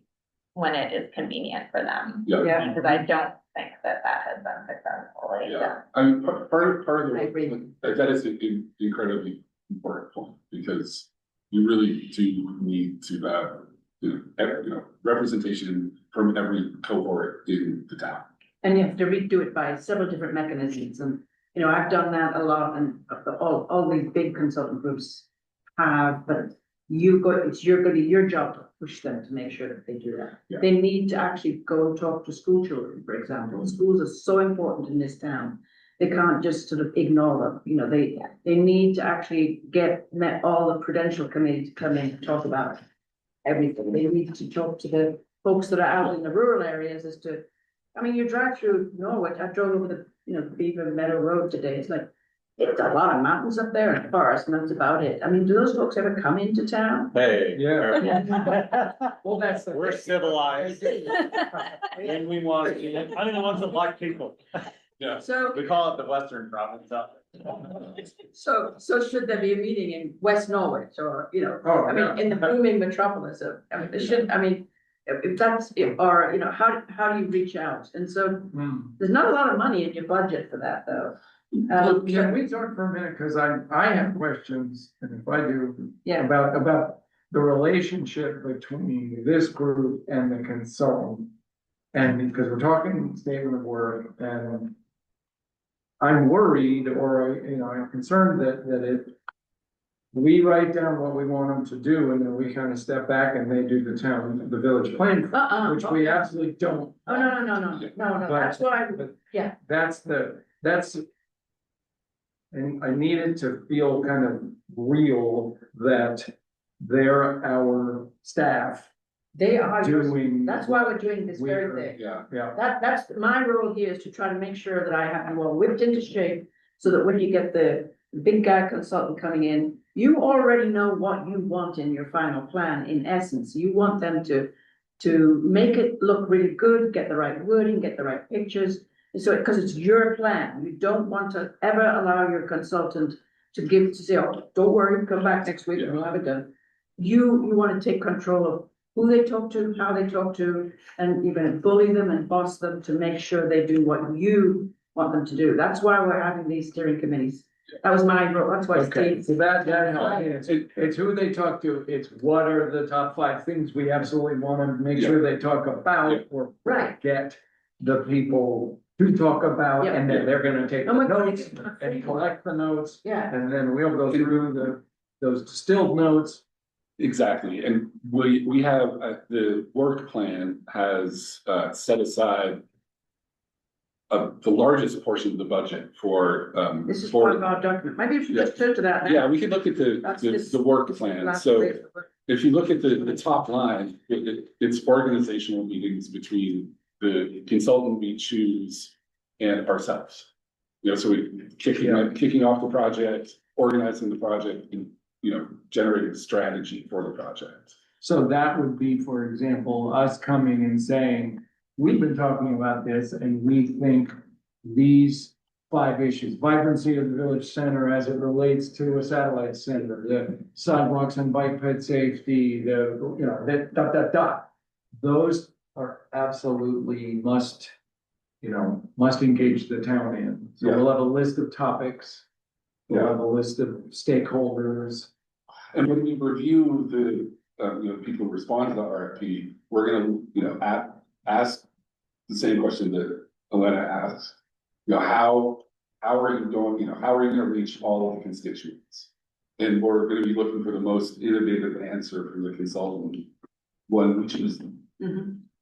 is convenient for them? yeah. yeah. Because I don't think that has been successfully done. Yeah, I mean, part of I agree. that is an incredibly important point, because you really do need to have, representation from every cohort in the town. And you have to redo it by several different mechanisms, and, I've done that a lot, and all these big consultant groups have, but it's your job to push them to make sure that they do that. Yeah. They need to actually go and talk to school children, for example. Schools are so important in this town. They can't just sort of ignore them, they need to actually met all the prudential committee to come in and talk about everything. They need to talk to the folks that are out in the rural areas as to, you drive through Norwich, I drove over the Beaver Meadow Road today, it's like, it's a lot of mountains up there and forest, and that's about it. Do those folks ever come into town? Hey. Yeah. Well, that's the. We're civilized. When we want to, I'm the ones that like people. Yeah. So, We call it the Western Province up. so should there be a meeting in West Norwich or, Oh, yeah. in the booming metropolis of, there should, if that's, or, how do you reach out? And so there's not a lot of money in your budget for that, though. Well, can we talk for a minute, because I have questions, and if I do, Yeah. about the relationship between this group and the consultant. And because we're talking statement of work, and I'm worried, or, I'm concerned that if we write down what we want them to do, and then we kind of step back and they do the village plan, which we absolutely don't. Oh, no, that's what yeah. And I needed to feel kind of real that they're our staff They are, doing. that's why we're doing this very thing. Yeah, Yeah, That's my role here, is to try to make sure that I have you all whipped into shape, so that when you get the big guy consultant coming in, you already know what you want in your final plan. In essence, you want them to make it look really good, get the right wording, get the right pictures. And so, because it's your plan, you don't want to ever allow your consultant to say, oh, don't worry, come back next week and we'll have it done. You want to take control of who they talk to, how they talk to, and you're gonna bully them and boss them to make sure they do what you want them to do. That's why we're having these steering committees. That was my role, that's why okay, Steve. so helps. It's who they talk to, it's what are the top 5 things we absolutely want to make sure they talk about, or Right. get the people to talk about, Yeah. and then they're gonna take the Oh my God. notes and collect the notes, Yeah, and then we'll go through those distilled notes. exactly, and we have, the work plan has, set aside. The largest portion of the budget for, this is part of our document. Maybe we should just turn to that now. Yeah, we could look at the work plan, so. If you look at the top line, it's organizational meetings between the consultant we choose and ourselves. So we kicking off the project, organizing the project, and, generating strategy for the project. So that would be, for example, us coming and saying, we've been talking about this and we think these 5 issues, vibrancy of the village center as it relates to a satellite center, the sidewalks and bike ped safety, that. Those are absolutely must engage the town in. So we'll have a list of topics. We'll have a list of stakeholders. And when we review the, people who respond to the RFP, we're gonna, ask the same question that Elena asked. How are you going, how are you gonna reach all of the constituents? And we're gonna be looking for the most innovative answer from the consultant when we choose them.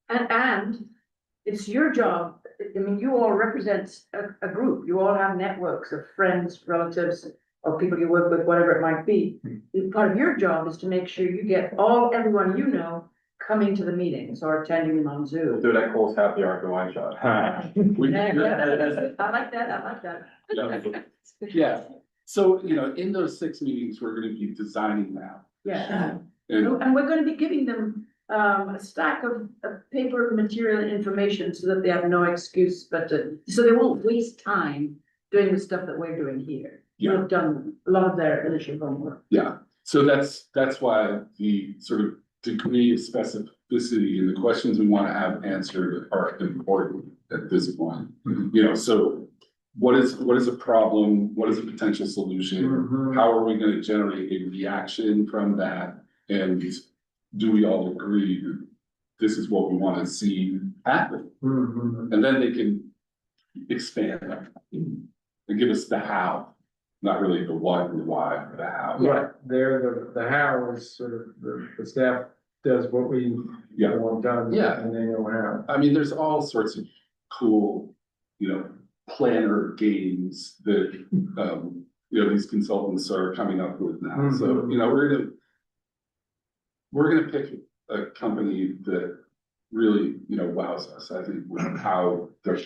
And it's your job, I mean, you all represent a group, you all have networks of friends, relatives, or people you work with, whatever it might be. Part of your job is to make sure you get everyone you know coming to the meetings or attending them on Zoom. Do that Cole's happy hour wine shot. I like that. Yeah, so, in those 6 meetings, we're gonna be designing that. Yeah, And and we're gonna be giving them a stack of paper material and information so that they have no excuse so they won't waste time doing the stuff that we're doing here. Yeah. We've done a lot of their initial homework. yeah, so that's why the sort of degree of specificity in the questions we wanna have answered are important at this point. So what is a problem? What is a potential solution? How are we gonna generate a reaction from that? And do we all agree that this is what we wanna see happen? And then they can expand and give us the how, not really the what and the why, but the how. Right, the how is sort of, the staff does what we want done. Yeah. And they know how. I mean, there's all sorts of cool, planner games that, these consultants are coming up with now. So, we're gonna pick a company that really, wows us, I think, with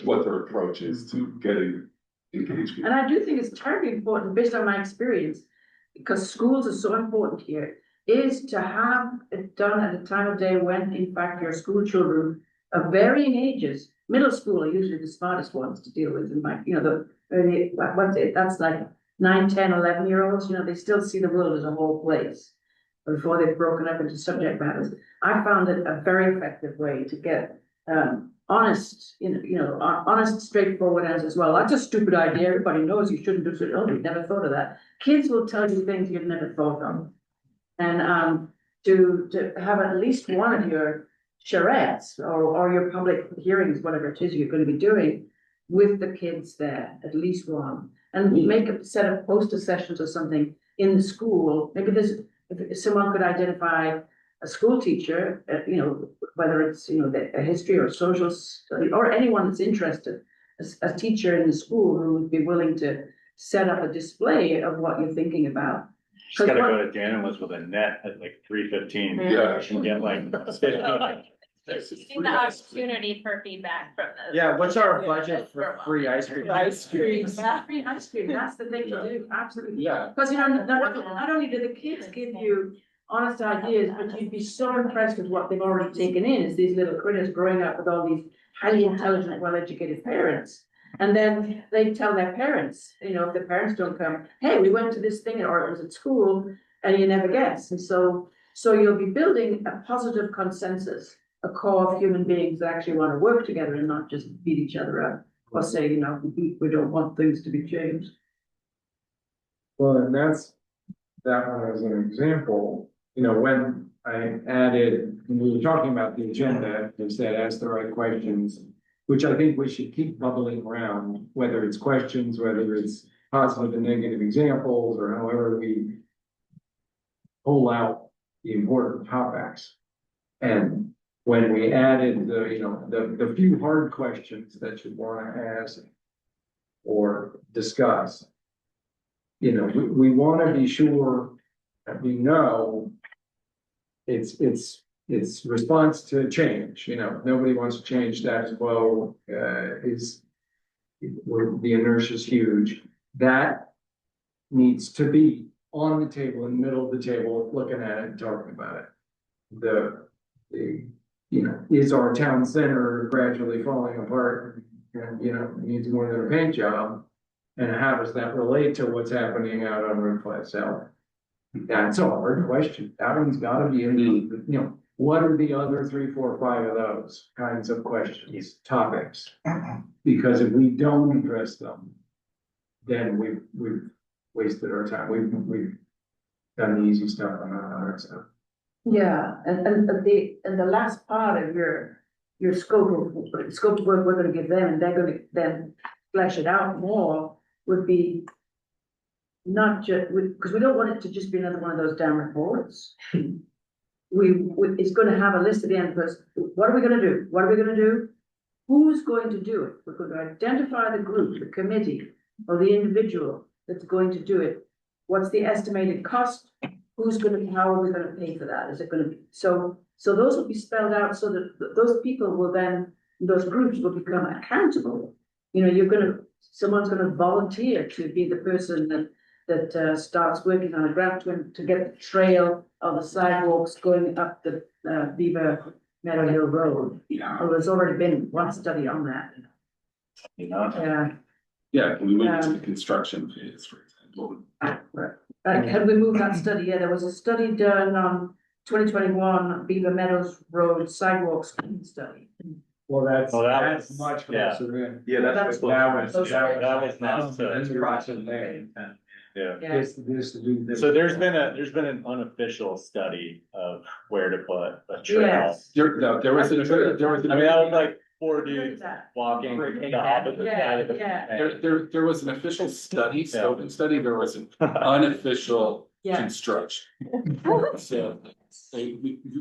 what their approach is to getting engagement. And I do think it's terribly important, based on my experience, because schools are so important here, is to have it done at a time of day when, in fact, your school children of varying ages, middle school are usually the smartest ones to deal with, that's like 9, 10, 11-year-olds, they still see the world as a whole place before they've broken up into subject matters. I found it a very effective way to get honest, honest, straightforward answers. Well, that's a stupid idea. Everybody knows you shouldn't do it. Oh, we never thought of that. Kids will tell you things you've never thought of. And to have at least one of your charrettes or your public hearings, whatever it is you're going to be doing with the kids there, at least one, and make a set of poster sessions or something in the school. Maybe if someone could identify a school teacher, whether it's, a history or social study, or anyone that's interested, a teacher in the school who would be willing to set up a display of what you're thinking about. She's gotta go to Danimals with a net at like 3:15. Yeah. And get like. Using the opportunity for feedback from the. Yeah, what's our budget for free ice cream? Ice cream, free ice cream, that's the thing to do, absolutely. Yeah. Because, not only do the kids give you honest ideas, but you'd be so impressed with what they've already taken in, is these little critters growing up with all these highly intelligent, well-educated parents. And then they tell their parents, if the parents don't come, hey, we went to this thing, or it was at school, and you never guess. And so you'll be building a positive consensus, a core of human beings that actually want to work together and not just beat each other up or say, we don't want things to be changed. Well, and that one as an example, when I added, when we were talking about the agenda, I said, ask the right questions, which I think we should keep bubbling around, whether it's questions, whether it's positive and negative examples, or however we pull out the important topics. And when we added the few hard questions that you want to ask or discuss, we want to be sure that we know it's response to change. Nobody wants to change status quo. The inertia is huge. That needs to be on the table, in the middle of the table, looking at it and talking about it. is our town center gradually falling apart? And, needs more than a paint job? And how does that relate to what's happening out on Route 5 South? That's a hard question. That one's gotta be in, what are the other 3, 4, 5 of those kinds of questions, topics? Because if we don't address them, then we've wasted our time. We've done the easy stuff on our stuff. Yeah, and the last part of your scope of work we're gonna give them, and they're gonna then flesh it out more, would be not just, because we don't want it to just be another one of those damn reports. It's gonna have a list at the end, because what are we gonna do? What are we gonna do? Who's going to do it? We're going to identify the group, the committee, or the individual that's going to do it. What's the estimated cost? How are we gonna pay for that? Is it gonna be, so those will be spelled out so that those people will then, those groups will become accountable. Someone's gonna volunteer to be the person that starts working on a grant to get the trail of the sidewalks going up the Beaver Meadow Hill Road. Yeah. Well, there's already been one study on that. Yeah, can we move to the construction phase, for example? Had we moved that study? Yeah, there was a study done on 2021 Beaver Meadows Road sidewalks study. Well, that's was- much yeah. closer in. Yeah, that's- That was not, That's crossing there. yeah. Yeah. This to do this. So there's been an unofficial study of where to put a trail. Yes. There was an. I mean, that was like 4 Heard dudes of that. walking the opposite side of the. Yeah. There was an official study, scoping study, there was an unofficial Yeah. construction. So,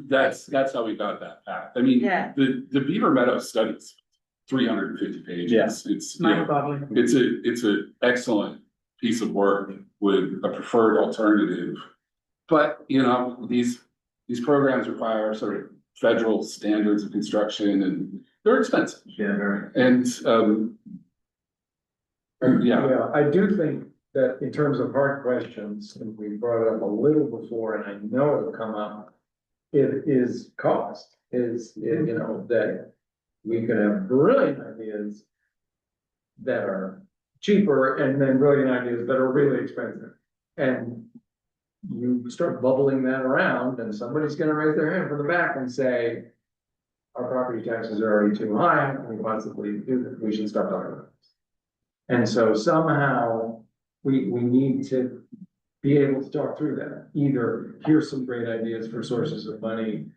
that's how we got that path. I mean, Yeah. the Beaver Meadows study's 350 pages. Yeah. It's, Mind boggling. it's a excellent piece of work with a preferred alternative. But, these programs require sort of federal standards of construction and they're expensive. Yeah, very. And, yeah, Yeah, I do think that in terms of hard questions, and we brought it up a little before, and I know it'll come up. It is cost, that we could have brilliant ideas that are cheaper and then brilliant ideas that are really expensive. And you start bubbling that around and somebody's gonna raise their hand from the back and say, our property taxes are already too high, how can we possibly do that? We should stop talking about this. And so somehow we need to be able to talk through that. Either here's some great ideas for sources of money,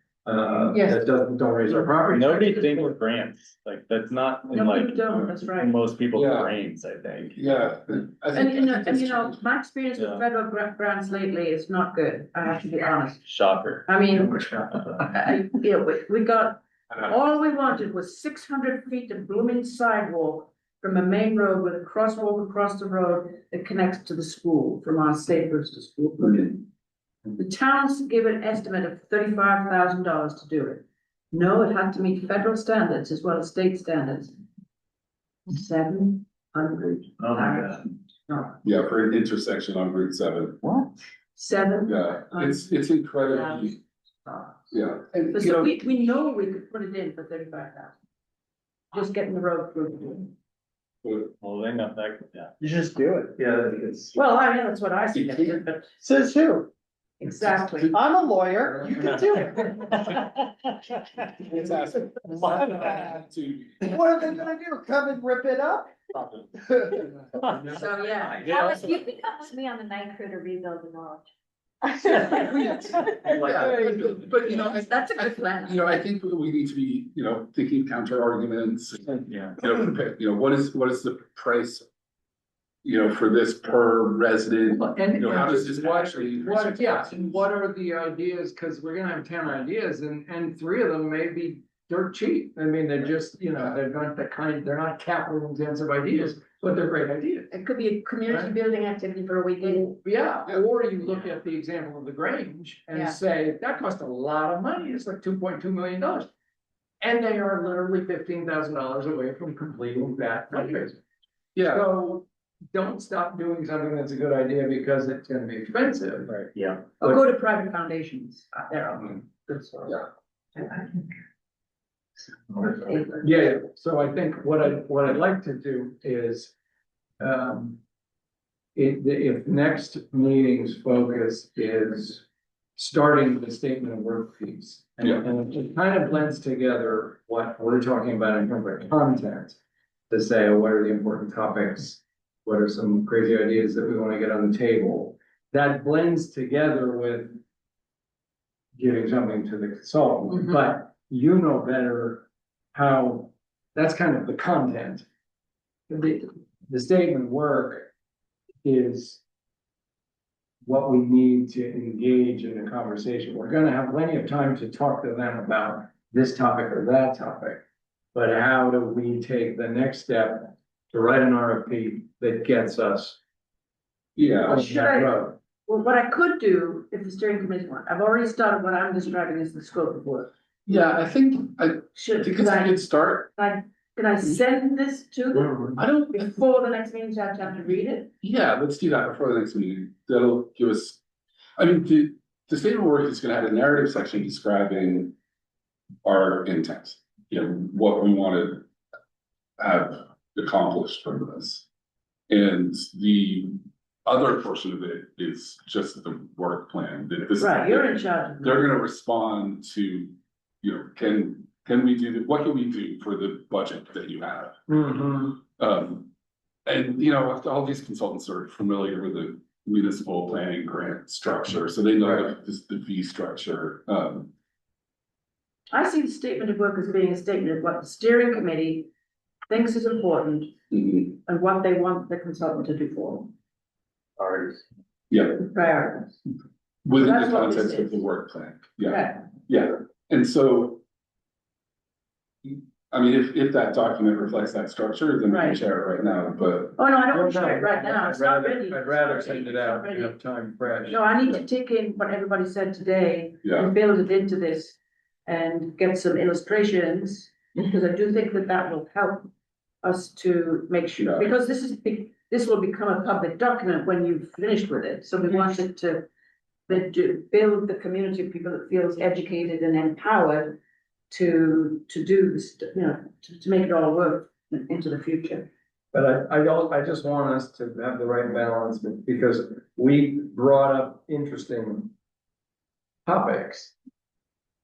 Yes. that don't raise our property. Nobody taxes. thinks of grants, like, that's not in No, like, we don't, that's right. in most people's Yeah. brains, I think. yeah. I And think- my experience with Yeah. federal grants lately is not good, I have to be honest. Shocker. I mean, we got, all we wanted was 600 feet of blooming sidewalk from a main road with a crosswalk across the road that connects to the school, from our State Brewster School. The towns give an estimate of $35,000 to do it. No, it had to meet federal standards as well as state standards. 700. Oh, my God. No, Yeah, for an intersection on Route 7. what? 7. Yeah, it's incredibly, yeah. And, But so we know we could put it in for 35,000. Just getting the road through. Well, they know that, yeah. You just do it. Yeah, it's. Well, I mean, that's what I suggested, but Says who? exactly. I'm a lawyer, you can do it. It's asking. To- What are they gonna do, come and rip it up? So, yeah. Alex, you can come with me on the night crew to rebuild the knowledge. But, That's a good plan. I think we need to be, thinking counter arguments. Yeah. What is the price? For this per resident, And how does just this actually? and what are the ideas, cause we're gonna have 10 ideas and 3 of them may be dirt cheap. I mean, they're just, they're not they're not capital intensive ideas, but they're great ideas. It could be a community building activity for a weekend. Yeah, or you look at the example of the Grange Yeah. and say, that cost a lot of money, it's like $2.2 million. And they are literally $15,000 away from completing that fundraiser. Yeah, So don't stop doing something that's a good idea because it's gonna be expensive. Right, yeah. Or go to private foundations. There are. Yeah, so I think what I'd like to do is, if next meeting's focus is starting the statement of work piece. And it kind of blends together what we're talking about in terms of content. To say, what are the important topics? What are some crazy ideas that we want to get on the table? That blends together with giving something to the consultant, but you know better how, that's kind of the content. The statement work is what we need to engage in a conversation. We're gonna have plenty of time to talk to them about this topic or that topic. But how do we take the next step to write an RFP that gets us Yeah, Well, should that I- road? Well, what I could do, if the steering committee want, I've already started what I'm describing as the scope of work. yeah, I think Should, it's could a I, good start. can I send this to them I don't, before the next meeting, so I have to read it? yeah, let's do that before the next meeting. That'll give us, I mean, the statement of work is gonna have a narrative section describing our intent. You know, what we want to have accomplished from this. And the other portion of it is just the work plan. That this- Right, you're in charge of They're that. gonna respond to, you know, can we do, what can we do for the budget that you have? And, you know, all these consultants are familiar with the municipal planning grant structure, so they know the fee structure. I see the statement of work as being a statement of what the steering committee thinks is important Mhm. and what they want the consultant to do for them, Yeah, priorities. within the That's what this context of the is. work plan, yeah. Right. Yeah, and so. I mean, if that document reflects that structure, then we can Right. share it right now, but Oh, no, I don't want to share it right now, it's not ready. I'd rather It's not send it ready. out It's and not have time fresh. No, I need to take in what everybody said today yeah, and build it into this and get some illustrations, because I do think that that will help us to make sure, Yeah. because this will become a public document when you've finished with it, so we want it to build the community of people that feels educated and empowered to do this, you know, to make it all work into the future. But I just want us to have the right balance, because we brought up interesting topics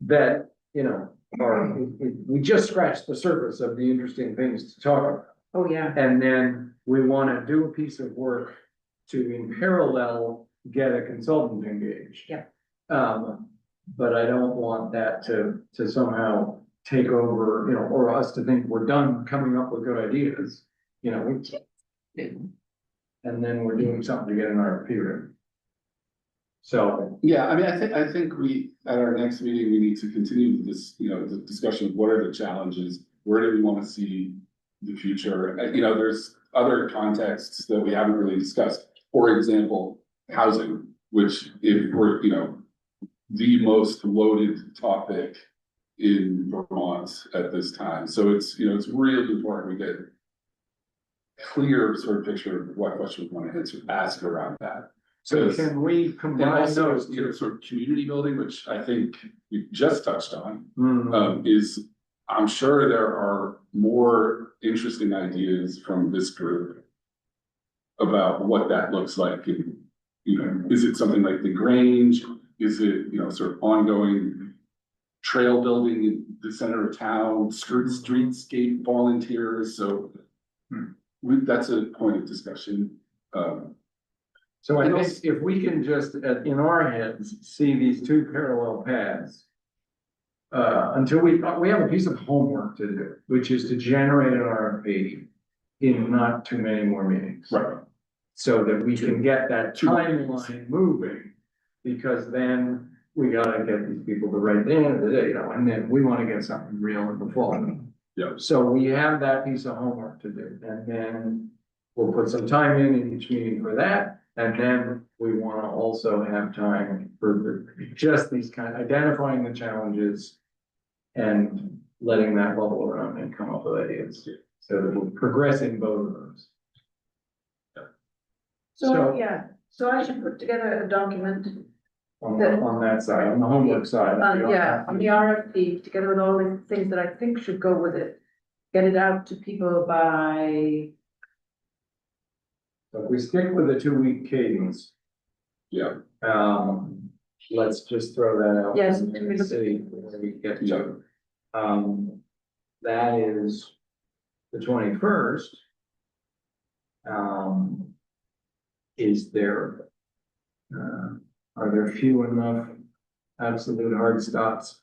that, you know, we just scratched the surface of the interesting things to talk about. Oh, yeah. And then we wanna do a piece of work to, in parallel, get a consultant engaged. Yeah. But I don't want that to somehow take over, you know, or us to think we're done coming up with good ideas. You know, we can't. And then we're doing something to get an RFP ready. So, yeah, I mean, I think we, at our next meeting, we need to continue this, you know, the discussion of what are the challenges? Where do we want to see the future? You know, there's other contexts that we haven't really discussed. For example, housing, which if we're, you know, the most loaded topic in Vermont at this time. So it's, you know, it's really important we get clear sort of picture of what questions we want to ask around that. so can we And combine also, those you know, two? sort of community building, which I think we just touched on, Mhm. is, I'm sure there are more interesting ideas from this group about what that looks like. And, you know, is it something like the Grange? Is it, you know, sort of ongoing trail building in the center of town, streetscape volunteers? So that's a point of discussion. So I And think also- if we can just, in our heads, see these two parallel paths. Until we have a piece of homework to do, which is to generate an RFP in not too many more meetings. Right. So that we can get that Two more meetings. timeline moving, because then we gotta get these people to write the end of the day, you know, and then we wanna get something real in the fall. Yeah. So we have that piece of homework to do, and then we'll put some time in each meeting for that. And then we wanna also have time for just these identifying the challenges. And letting that bubble around and come up with ideas, so that we're progressing both of those. So, yeah, so I should put together a document on that side, on the homework side. Yeah, on the RFP, together with all the things that I think should go with it. Get it out to people by, So if we stick with the 2-week cadence, Yeah, let's just throw that out. Yes, And see where we get to. That is the 21st. Is there, are there few enough absolute hard stops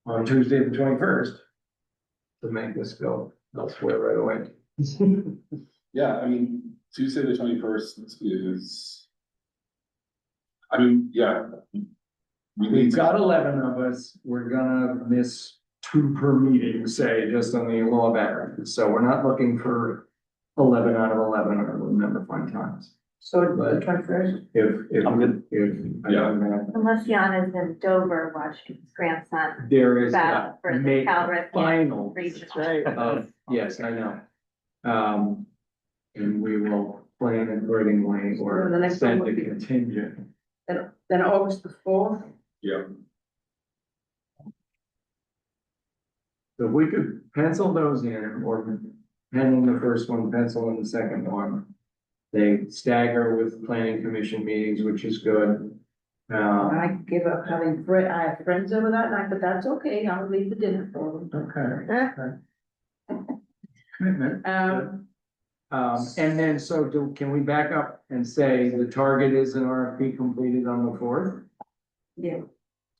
on Tuesday, the 21st to make this go elsewhere right away? yeah, I mean, Tuesday the 21st is. I mean, yeah. We We've need got to, 11 of us, we're gonna miss 2 per meeting, say, just on the law of averages, so we're not looking for 11 out of 11, or we'll never find times. so the 21st. If, I'm good. I don't know, Unless Jan is in Dover watching his grandson there is battle a for the make Calvert final regional. of, yes, I know. And we will plan accordingly So the or next send one a would be- contingent. Then August the 4th. yeah, So if we could pencil those in, or pending the first one, pencil in the second one. They stagger with planning commission meetings, which is good. I give up having, I have friends over that night, but that's okay, I'll leave the dinner for them. Okay. Commitment. Um, And then, so can we back up and say the target is an RFP completed on the 4th? yeah.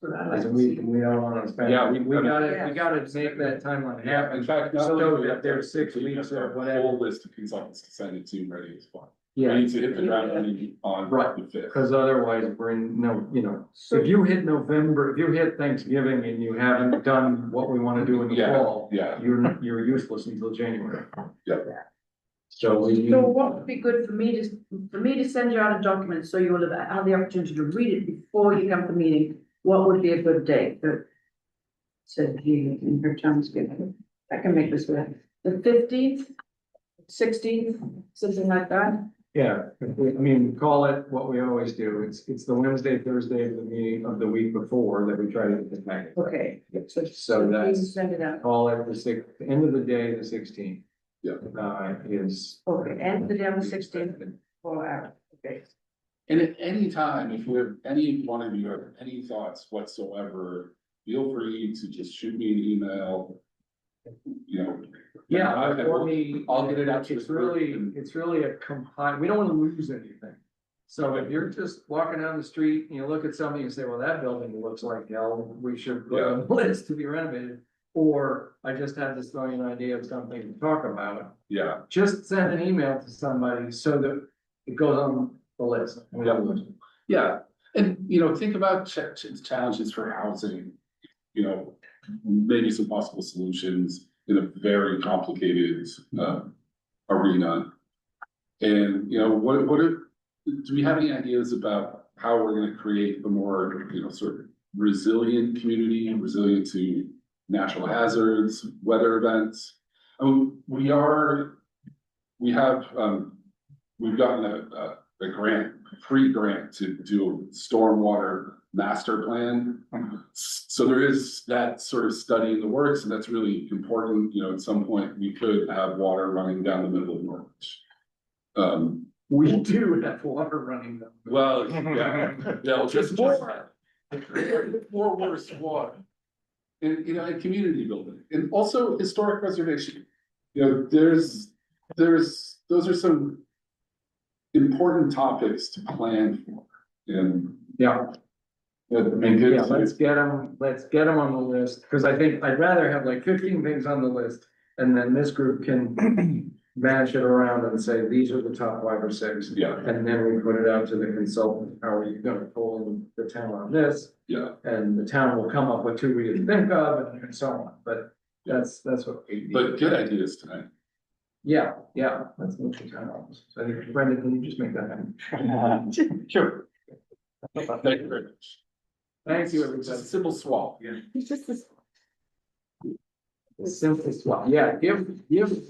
So I'd like As to we see. don't want to spend. Yeah, we gotta make that timeline happen. in fact, not So only do we that have there's to- 6 we have weeks to or have a whatever. Whole list of consultants to send it to ready as well. We Yeah, need to hit the ground running on Right. the 5th. because otherwise we're in, if you hit November, if you hit Thanksgiving and you haven't done what we want to do in the Yeah, fall, yeah. you're useless until January. Yep. So we So need, what would be good for me to send you out a document, so you will have the opportunity to read it before you come to the meeting, what would be a good date? Said he in her time's given, I can make this work, the 15th, 16th, something like that. yeah, call it what we always do. It's the Wednesday, Thursday of the meeting of the week before that we try to get the packet. Okay, so. So you that's- Send it out, Call it the end of the day, the 16th. Yeah. Is. okay, and the day on the 16th, 4 hours, okay. And at any time, if you have any one of you have any thoughts whatsoever, feel free to just shoot me an email. Yeah, I for will- me, I'll get it out to it's the group really, and- it's really a we don't wanna lose anything. So if you're just walking down the street and you look at something and say, well, that building looks like hell, we should put it on the list to be renovated. Or I just had this brilliant idea of something to talk about, Yeah, just send an email to somebody so that it goes on the list. yeah, and think about challenges for housing. Maybe some possible solutions in a very complicated arena. And do we have any ideas about how we're gonna create a more, sort of resilient community, resilient to natural hazards, weather events? We've gotten a grant, free grant to do a stormwater master plan. So there is that sort of study in the works, and that's really important. At some point, we could have water running down the middle of Norwich. We do have water running though. Well, yeah, just more worse water. And community building, and also historic preservation. Those are some important topics to plan for, and. Yeah. Yeah, let's get them on the list, because I think I'd rather have like 15 things on the list. And then this group can mash it around and say, these are the top 5 or 6. Yeah. And then we put it out to the consultant, how are you gonna pull the town on this? Yeah, And the town will come up with 2 we didn't think of and so on, but that's what we need. but good ideas tonight. Yeah, that's what we're trying to. So Brendan, can you just make that happen? Sure. Thank you very much. Thank you, Just a everybody. simple swap. It's just this. Simple swap, yeah, give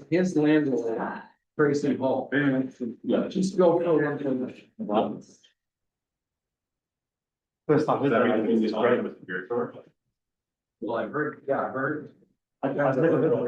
his landlord Tracy Hall. Yeah, Just go for one for the. First time with Is that that, I what think you it's call great. it, with your store? Well, I've heard, yeah, I've heard. I've never heard of it.